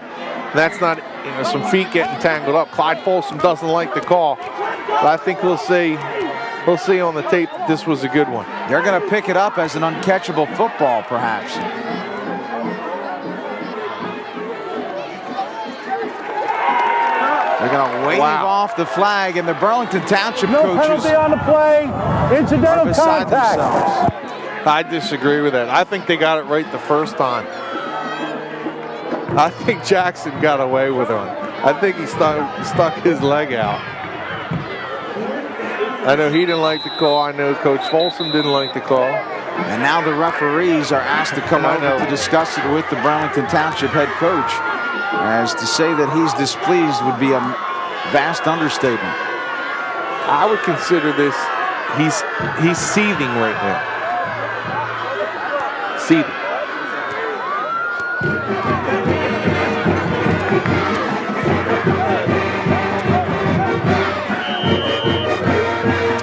That's not, some feet getting tangled up. Clyde Folsom doesn't like the call, but I think we'll see on the tape that this was a good one. They're going to pick it up as an uncatchable football, perhaps. They're going to wave off the flag, and the Burlington Township coaches. No penalty on the play. Incidental contact. I disagree with that. I think they got it right the first time. I think Jackson got away with it. I think he stuck his leg out. I know he didn't like the call. I know Coach Folsom didn't like the call. And now the referees are asked to come over to discuss it with the Burlington Township head coach. As to say that he's displeased would be a vast understatement. I would consider this, he's seething right now. Seething.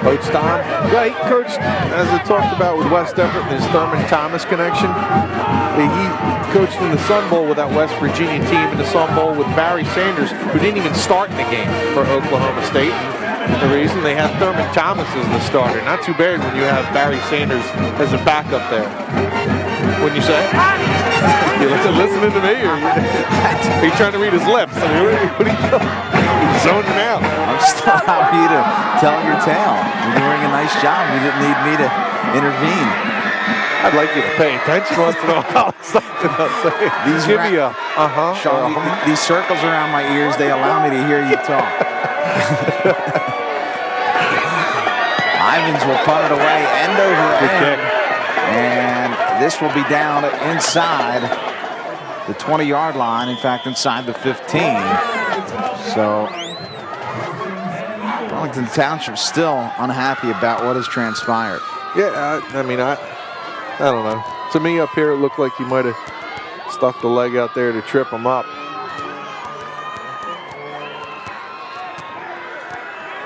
Coach Tom, yeah, he coached, as I talked about with West Deptford, his Thurman Thomas connection. He coached in the Sun Bowl with that West Virginia team, in the Sun Bowl with Barry Sanders, who didn't even start in the game for Oklahoma State. And the reason they had Thurman Thomas as the starter. Not too bad when you have Barry Sanders as a backup there. Wouldn't you say? You listening to me, or are you trying to read his lips? I mean, what are you doing? He's zoning out. I'm still happy to tell your tale. You're doing a nice job. You didn't need me to intervene. I'd like you to pay attention once in a while. Sean, these circles around my ears, they allow me to hear you talk. Ivins will punt it away, end over end. And this will be down inside the 20-yard line. In fact, inside the 15. So Burlington Township still unhappy about what has transpired. Yeah, I mean, I don't know. To me up here, it looked like he might have stuck the leg out there to trip him up.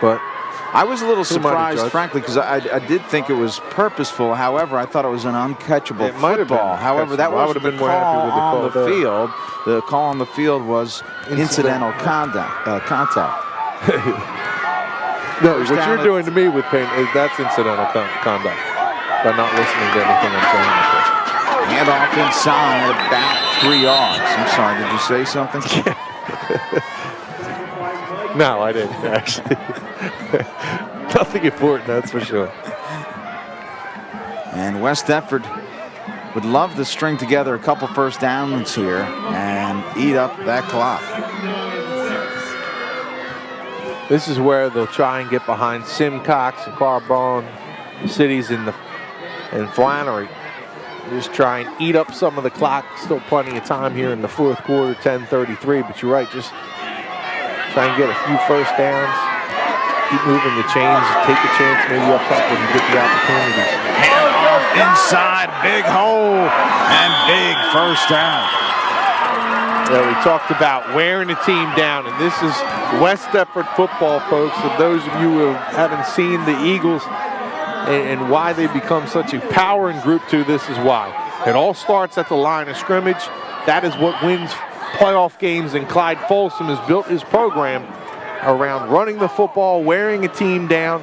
But I was a little Who might have surprised, judged? frankly, because I did think it was purposeful. However, I thought it was an uncatchable It might have been football. However, that catchable. I was would the have been more happy call with the on call the there. field. The call on the field was incidental contact. No, First what down you're at- doing to me with Payne is that's incidental conduct by not listening to anything I'm saying. Hand off inside, about 3 yards. I'm sorry, did you say something? No, I didn't actually. Nothing important, that's for sure. And West Deptford would love to string together a couple first downs here and eat up that clock. This is where they'll try and get behind Simcox and Carbone, cities and Flannery. Just try and eat up some of the clock. Still plenty of time here in the fourth quarter, 10:33. But you're right, just try and get a few first downs. Keep moving the chains. Take a chance maybe up top when you get the opportunity. Hand off inside, big hole, and big first down. Yeah, we talked about wearing a team down, and this is West Deptford football, folks. And those of you who haven't seen the Eagles and why they become such a power in Group 2, this is why. It all starts at the line of scrimmage. That is what wins playoff games, and Clyde Folsom has built his program around running the football, wearing a team down,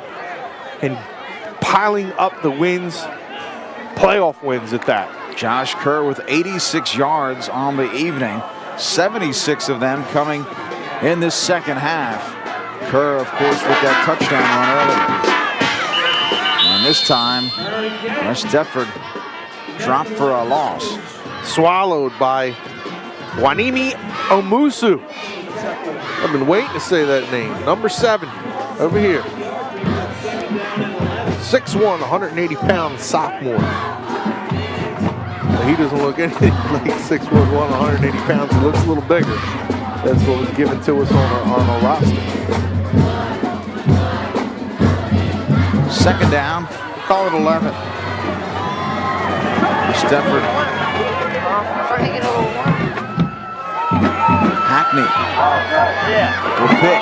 and piling up the wins, playoff wins at that. Josh Kerr with 86 yards on the evening, 76 of them coming in this second half. Kerr, of course, with that touchdown run earlier. And this time, West Deptford dropped for a loss. Swallowed by Wanimi Omusu. I've been waiting to say that name. Number 7 over here. 6'1", 180-pound sophomore. He doesn't look anything like 6'1", 180 pounds. He looks a little bigger. That's what was given to us on our roster. Second down, call it 11. Deptford. Hackney will pick.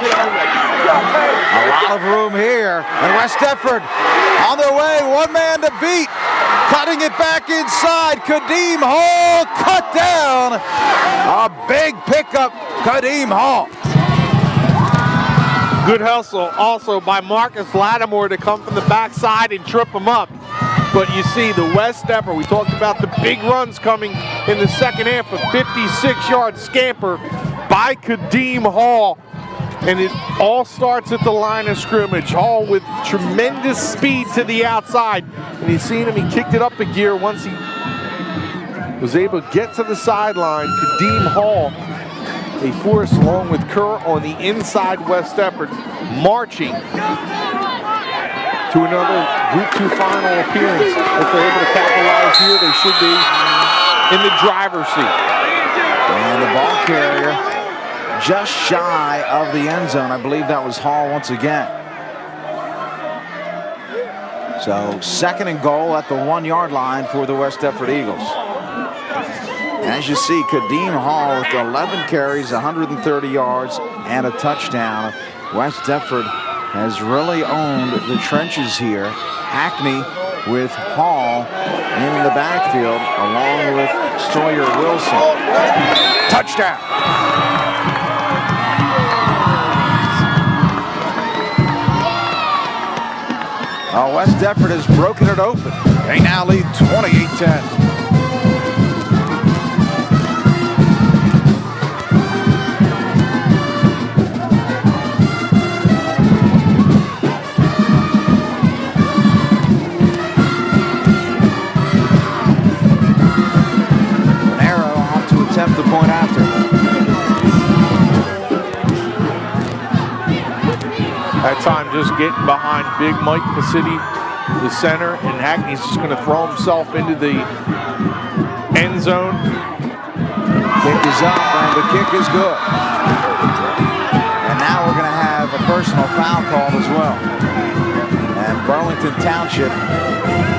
A lot of room here. And West Deptford on their way, one man to beat. Cutting it back inside. Kadeem Hall cut down. A big pickup, Kadeem Hall. Good hustle also by Marcus Lattimore to come from the backside and trip him up. But you see the West Deptford, we talked about the big runs coming in the second half, a 56-yard scamper by Kadeem Hall. And it all starts at the line of scrimmage. Hall with tremendous speed to the outside. And you seen him, he kicked it up a gear once he was able to get to the sideline. Kadeem Hall, a force along with Kerr on the inside. West Deptford marching to another Group 2 final appearance. If they're able to capitalize here, they should be in the driver's seat. And the ball carrier just shy of the end zone. I believe that was Hall once again. So second and goal at the 1-yard line for the West Deptford Eagles. As you see, Kadeem Hall with 11 carries, 130 yards, and a touchdown. West Deptford has really owned the trenches here. Hackney with Hall in the backfield, along with Sawyer Wilson. Touchdown! West Deptford has broken it open. They now lead 28-10. The point after. That time just getting behind big Mike Pacitti, the center, and Hackney's just going to throw himself into the end zone. Kick is up, and the kick is good. And now we're going to have a personal foul called as well. And Burlington Township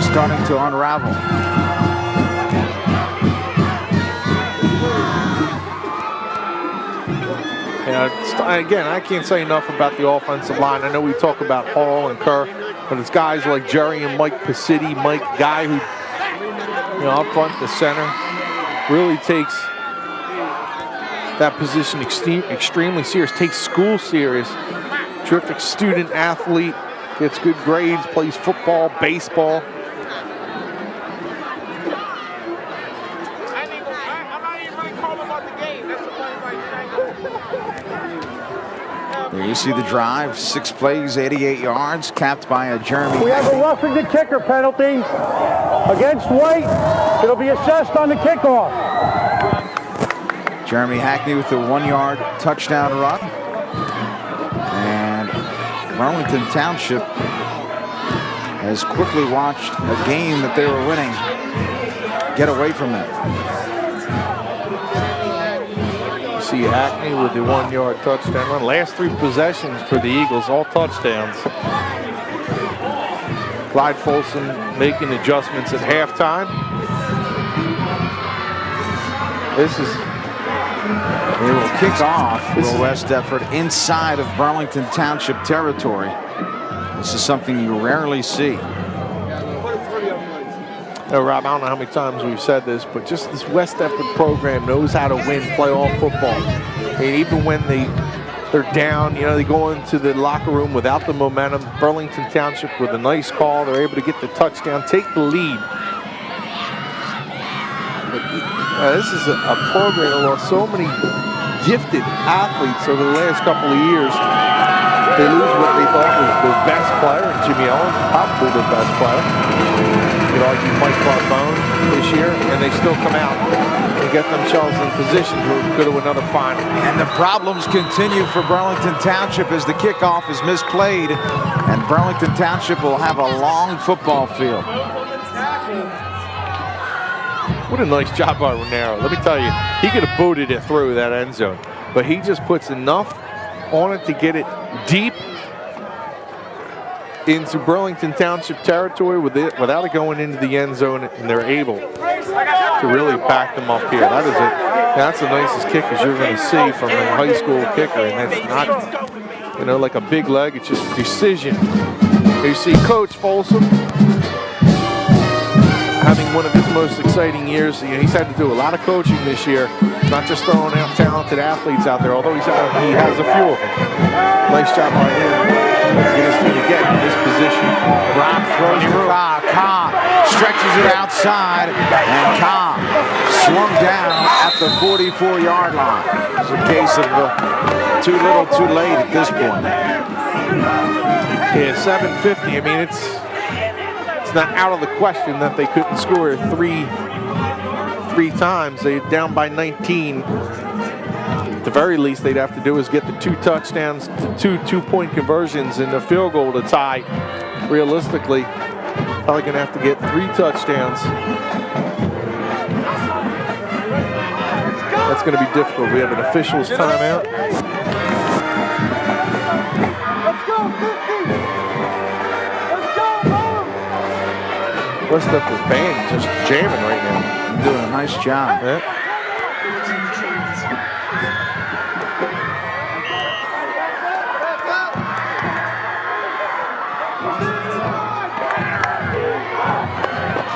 is starting to unravel. Again, I can't say enough about the offensive line. I know we talk about Hall and Kerr, but it's guys like Jerry and Mike Pacitti, Mike, guy who, up front, the center, really takes that position extremely serious, takes school serious. Terrific student athlete, gets good grades, plays football, baseball. There you see the drive, 6 plays, 88 yards, capped by a Jeremy. We have a roughing the kicker penalty against White. It'll be assessed on the kickoff. Jeremy Hackney with the 1-yard touchdown run. And Burlington Township has quickly watched a game that they were winning get away from them. See Hackney with the 1-yard touchdown run. Last 3 possessions for the Eagles, all touchdowns. Clyde Folsom making adjustments at halftime. They will kick off West Deptford inside of Burlington Township territory. This is something you rarely see. Rob, I don't know how many times we've said this, but just this West Deptford program knows how to win playoff football. And even when they're down, they go into the locker room without the momentum. Burlington Township with a nice call, they're able to get the touchdown, take the lead. But, this is a program that lost so many gifted athletes over the last couple of years. They lose what they thought was their best player, and Jimmy Owens, probably their best player. You could argue Mike Barbone this year, and they still come out and get themselves in position to go to another final. And the problems continue for Burlington Township as the kickoff is misplayed, and Burlington Township will have a long football field. What a nice job by Renero. Let me tell you, he could have booted it through that end zone, but he just puts enough on it to get it deep into Burlington Township territory without it going into the end zone, and they're able to really back them up here. That's the nicest kick as you're going to see from a high school kicker, and that's not, like a big leg. It's just precision. You see Coach Folsom having one of his most exciting years. He's had to do a lot of coaching this year, not just throwing out talented athletes out there, although he has a few of them. Nice job by him. Get his team to get in this position. Rob throws the rock. Cobb stretches it outside, and Cobb swung down at the 44-yard line. It's a case of too little, too late at this point. Yeah, 7:50. I mean, it's not out of the question that they couldn't score three times. They're down by 19. At the very least, they'd have to do is get the 2 touchdowns, the 2 two-point conversions, and the field goal to tie. Realistically, probably going to have to get 3 touchdowns. That's going to be difficult. We have an official's timeout. West Deptford's band just jamming right now. Doing a nice job. Yeah.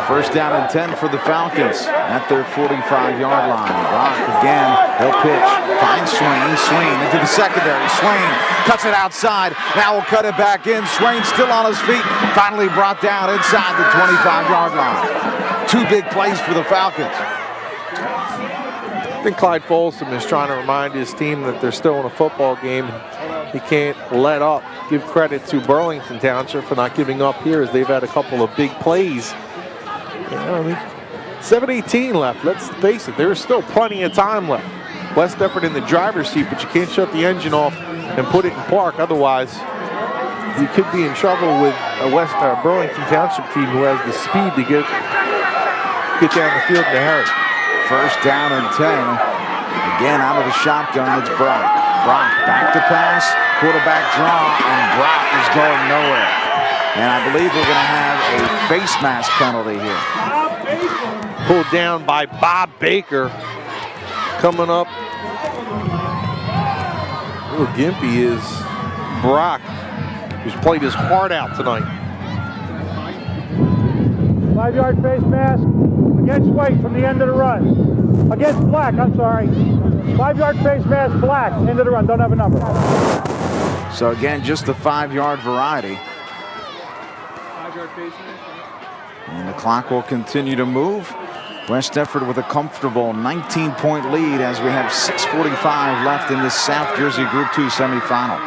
First down and 10 for the Falcons at their 45-yard line. Rock again, he'll pitch, finds Swain into the secondary. Swain cuts it outside, now will cut it back in. Swain still on his feet, finally brought down inside the 25-yard line. 2 big plays for the Falcons. I think Clyde Folsom is trying to remind his team that they're still in a football game. He can't let up. Give credit to Burlington Township for not giving up here, as they've had a couple of big plays. 7:18 left. Let's face it, there's still plenty of time left. West Deptford in the driver's seat, but you can't shut the engine off and put it in park. Otherwise, you could be in trouble with a Burlington Township team who has the speed to get down the field in a hurry. First down and 10. Again, out of the shotgun, it's Brock. Brock back to pass, quarterback draw, and Brock is going nowhere. And I believe we're going to have a face mask penalty here. Pulled down by Bob Baker. Coming up Little gimpy is Brock, who's played his heart out tonight. 5-yard face mask against White from the end of the run. Against Black, I'm sorry. 5-yard face mask, Black, end of the run, don't have a number. So again, just the 5-yard variety. 5-yard face mask. And the clock will continue to move. West Deptford with a comfortable 19-point lead as we have 6:45 left in this South Jersey Group 2 semifinal.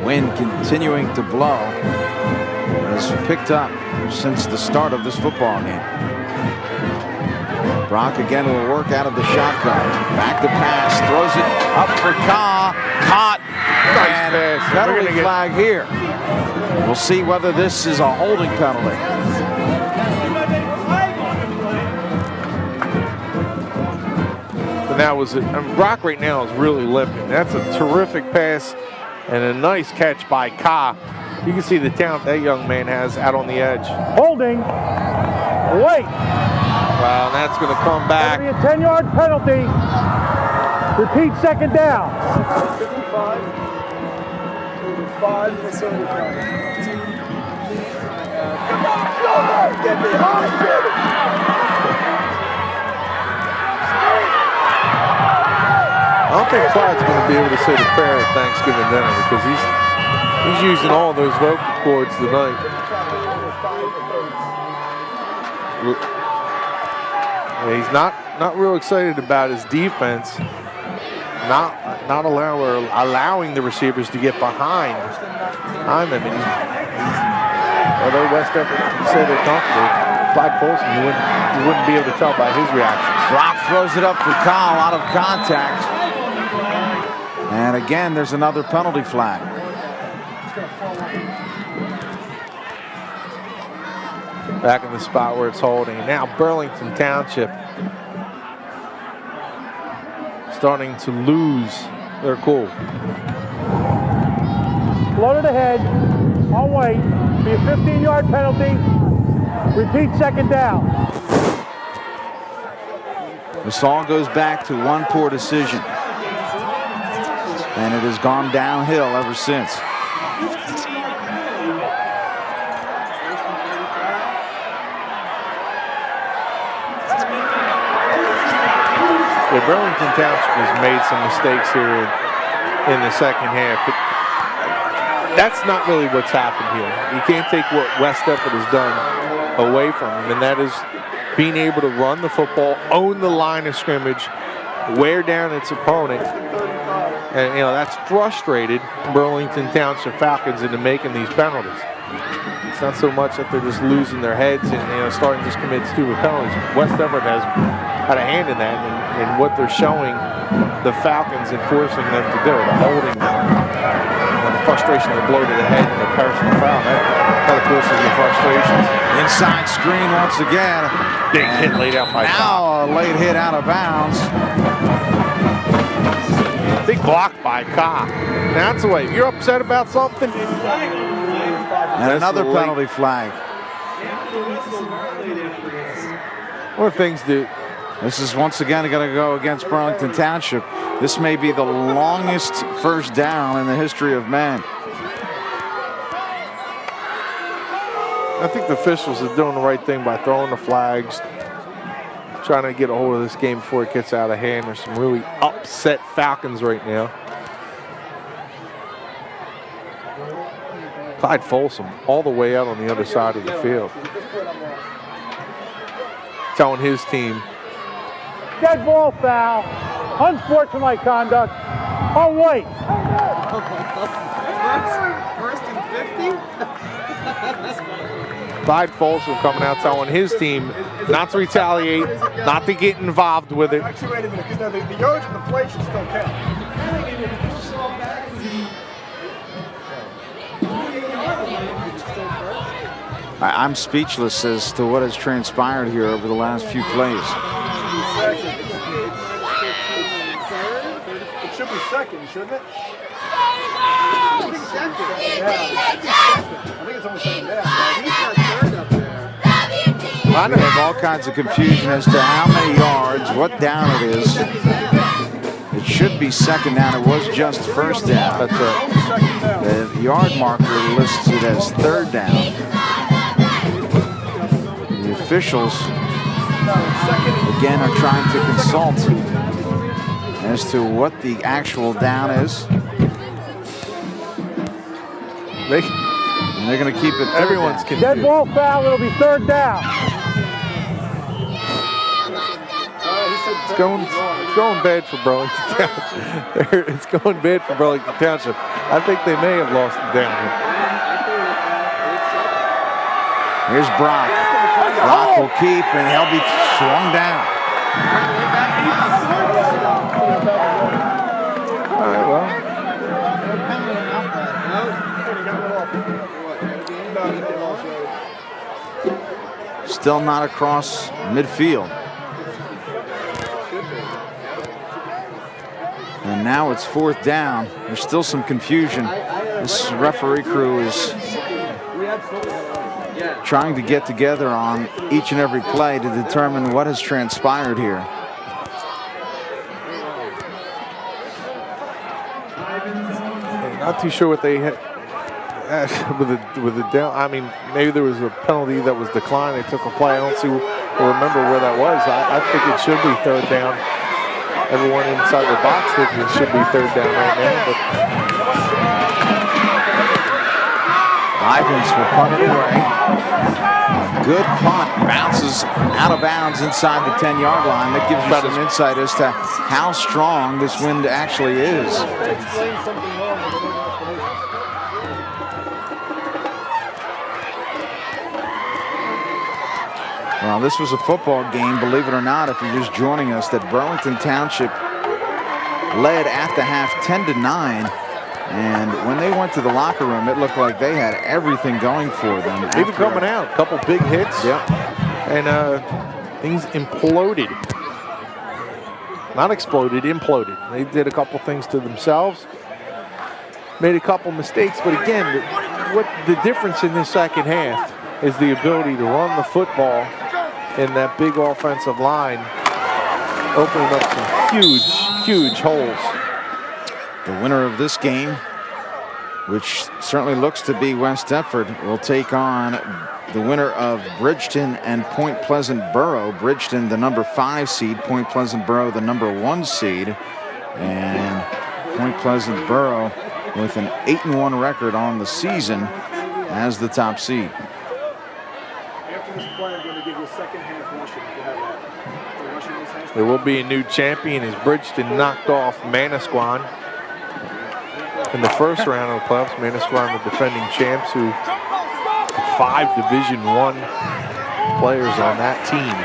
Wind continuing to blow. It has picked up since the start of this football game. Brock again will work out of the shotgun. Back to pass, throws it up for Ka. Caught. And penalty flag here. We'll see whether this is a holding penalty. But that was it. I mean, Brock right now is really limping. That's a terrific pass and a nice catch by Ka. You can see the talent that young man has out on the edge. Holding. Wait. Well, that's going to come back. That'll be a 10-yard penalty. Repeat, second down. 5 for 75. Get behind him! I don't think Clyde's going to be able to say the prayer at Thanksgiving dinner because he's using all those vocal cords tonight. Yeah, he's not real excited about his defense. Not allowing the receivers to get behind him. And although West Deptford say they're comfortable, Clyde Folsom, you wouldn't be able to tell by his reactions. Brock throws it up for Kyle, out of contact. And again, there's another penalty flag. Back in the spot where it's holding. And now Burlington Township starting to lose their cool. Floated ahead on White. Be a 15-yard penalty. Repeat, second down. This all goes back to one poor decision. And it has gone downhill ever since. Yeah, Burlington Township has made some mistakes here in the second half, but that's not really what's happened here. You can't take what West Deptford has done away from them, and that is being able to run the football, own the line of scrimmage, wear down its opponent, and that's frustrated Burlington Township Falcons into making these penalties. It's not so much that they're just losing their heads and starting to just commit stupid penalties. West Deptford has had a hand in that, and what they're showing the Falcons and forcing them to do, the holding them, and the frustration to blow to the head and the personal foul. That causes the frustrations. Inside screen once again. Big hit laid out by Ka. Now a late hit out of bounds. Big block by Ka. That's the way. If you're upset about something. And another penalty flag. One of the things that this is once again going to go against Burlington Township. This may be the longest first down in the history of man. I think the officials are doing the right thing by throwing the flags, trying to get a hold of this game before it gets out of hand. There's some really upset Falcons right now. Clyde Folsom all the way out on the other side of the field, telling his team, Dead ball foul. Unsportsmanlike conduct on White. First and 50? Clyde Folsom coming out telling his team not to retaliate, not to get involved with it. Actually, wait a minute, because the yards and the play should still count. I'm speechless as to what has transpired here over the last few plays. It should be second, shouldn't it? I think second. Yeah, I think it's almost second down. He's not third up there. I have all kinds of confusion as to how many yards, what down it is. It should be second down. It was just first down. That's right. The yard marker lists it as third down. The officials, again, are trying to consult as to what the actual down is. And they're going to keep it third Everyone's down. Dead ball foul, it'll be third down. It's going bad for Burlington Township. It's going bad for Burlington Township. I think they may have lost it down here. Here's Brock. Brock will keep, and he'll be swung down. All right, well. Still not across midfield. And now it's fourth down. There's still some confusion. This referee crew is trying to get together on each and every play to determine what has transpired here. Not too sure what they had with the down. I mean, maybe there was a penalty that was declined. They took a play. I don't see or remember where that was. I think it should be third down. Everyone inside the box thinks it should be third down right now. But Ivins will punt it away. A good punt, bounces out of bounds inside the 10-yard line. That gives you some insight as to how strong this wind actually is. Well, this was a football game, believe it or not, if you're just joining us, that Burlington Township led at the half 10-9. And when they went to the locker room, it looked like they had everything going for them. even coming out, a couple big hits. Yep. And things imploded. Not exploded, imploded. They did a couple things to themselves. Made a couple mistakes. But again, what the difference in this second half is the ability to run the football in that big offensive line, opening up some huge holes. The winner of this game, which certainly looks to be West Deptford, will take on the winner of Bridgeton and Point Pleasant Borough. Bridgeton, the number 5 seed, Point Pleasant Borough, the number 1 seed. And Point Pleasant Borough with an 8-1 record on the season as the top seed. After this play, I'm going to give you a second half rushing if you have that. There will be a new champion as Bridgeton knocked off Manasquan in the first round of the playoffs. Manasquan, the defending champs, who had 5 Division I players on that team.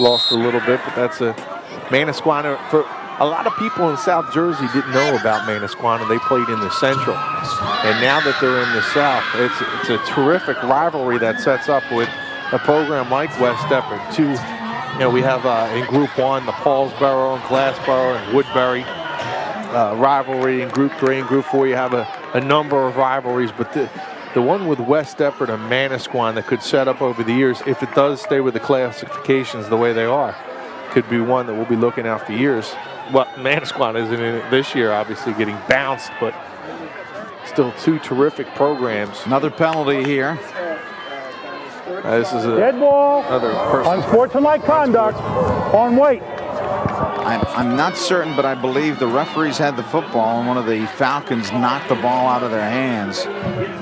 Lost a little bit, but that's a Manasquan. For a lot of people in South Jersey didn't know about Manasquan, and they played in the Central. And now that they're in the South, it's a terrific rivalry that sets up with a program like West Deptford. We have in Group 1 the Paulsboro and Glassboro and Woodbury rivalry. In Group 3 and Group 4 you have a number of rivalries, but the one with West Deptford and Manasquan that could set up over the years, if it does stay with the classifications the way they are, could be one that we'll be looking at for years. Well, Manasquan isn't in it this year, obviously getting bounced, but still 2 terrific programs. Another penalty here. This is Dead ball. another person. Unsportsmanlike conduct on White. I'm not certain, but I believe the referees had the football and one of the Falcons knocked the ball out of their hands.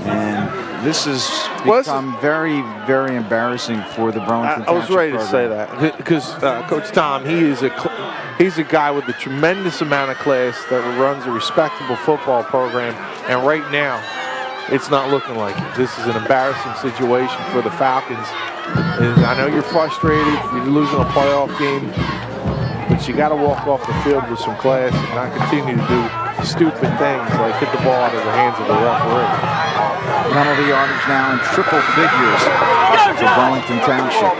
And this has become very, very embarrassing for the Burlington Township I was ready to program. say that because Coach Tom, he's a guy with a tremendous amount of class that runs a respectable football program, and right now it's not looking like it. This is an embarrassing situation for the Falcons. And I know you're frustrated, you're losing a playoff game, but you got to walk off the field with some class and not continue to do stupid things like hit the ball out of the hands of the referee. Penalty yardage now in triple figures for Burlington Township.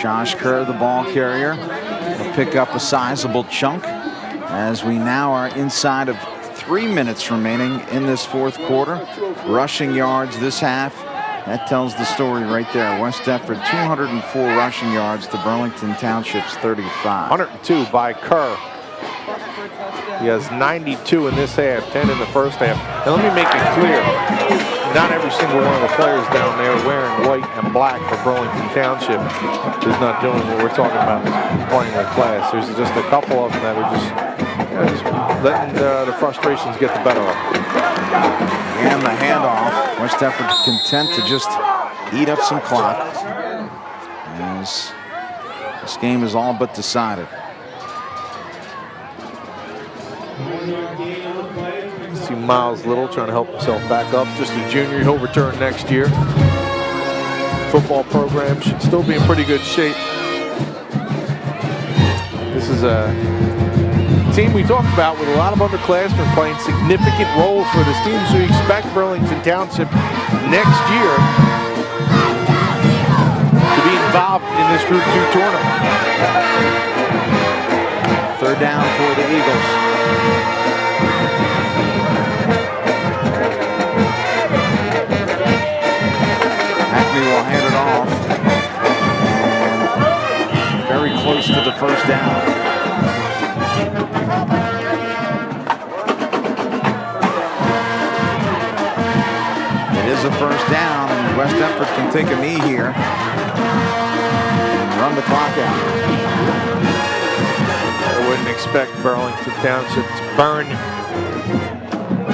Josh Kerr, the ball carrier, will pick up a sizable chunk as we now are inside of 3 minutes remaining in this fourth quarter. Rushing yards this half. That tells the story right there. West Deptford 204 rushing yards to Burlington Township's 35. 102 by Kerr. He has 92 in this half, 10 in the first half. And let me make it clear, not every single one of the players down there wearing white and black for Burlington Township is not doing what we're talking about, playing with class. There's just a couple of them that are just letting the frustrations get the better of them. And the handoff. West Deptford content to just eat up some clock, as this game is all but decided. See Miles Little trying to help himself back up. Just a junior. He'll return next year. Football program should still be in pretty good shape. This is a team we talked about with a lot of underclassmen playing significant roles for this team. So you expect Burlington Township next year to be involved in this Group 2 tournament. Third down for the Eagles. Hackney will hand it off. And very close to the first down. It is a first down, and West Deptford can take a knee here and run the clock out. I wouldn't expect Burlington Township to burn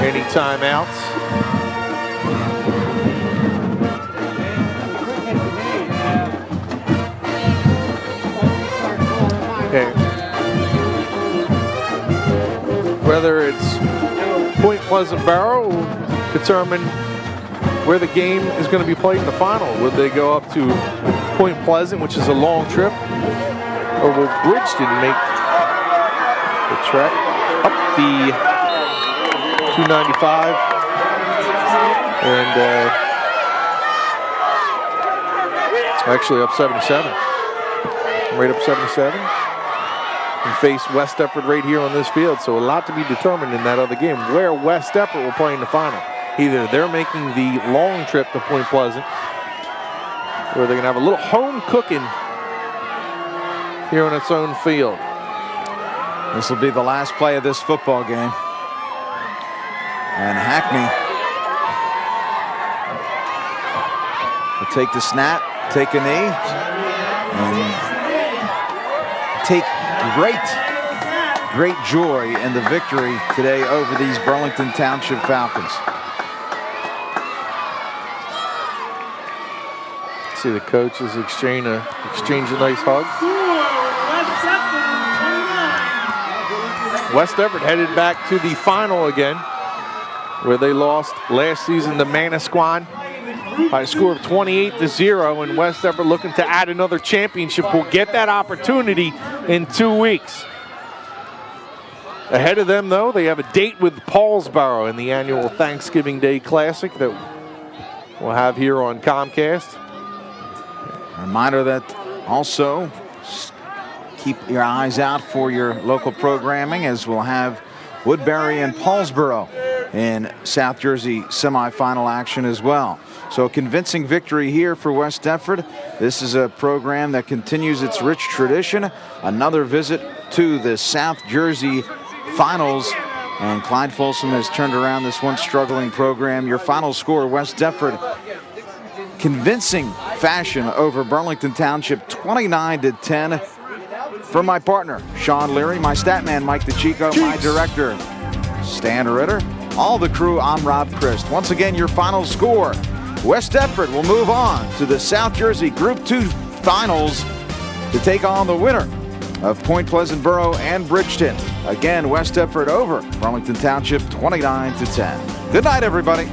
any timeouts. Okay. Whether it's Point Pleasant Borough will determine where the game is going to be played in the final. Will they go up to Point Pleasant, which is a long trip, or will Bridgeton make the trek up the 295 and actually up 77, right up 77, and face West Deptford right here on this field. So a lot to be determined in that other game, where West Deptford will play in the final. Either they're making the long trip to Point Pleasant, or they're going to have a little home cooking here on its own field. This will be the last play of this football game. And Hackney will take the snap, take a knee, and take great joy in the victory today over these Burlington Township Falcons. See the coaches exchange a nice hug. West Deptford headed back to the final again, where they lost last season to Manasquan by a score of 28-0, and West Deptford looking to add another championship. Will get that opportunity in 2 weeks. Ahead of them, though, they have a date with Paulsboro in the annual Thanksgiving Day Classic that we'll have here on Comcast. A reminder that also keep your eyes out for your local programming, as we'll have Woodbury and Paulsboro in South Jersey semifinal action as well. So a convincing victory here for West Deptford. This is a program that continues its rich tradition. Another visit to the South Jersey finals, and Clyde Folsom has turned around this once struggling program. Your final score, West Deptford convincing fashion over Burlington Township, 29-10. For my partner, Sean Leary, my stat man, Mike DeChico, my director, Stan Ritter, all the crew, I'm Rob Christ. Once again, your final score. West Deptford will move on to the South Jersey Group 2 finals to take on the winner of Point Pleasant Borough and Bridgeton. Again, West Deptford over Burlington Township, 29-10. Good night, everybody.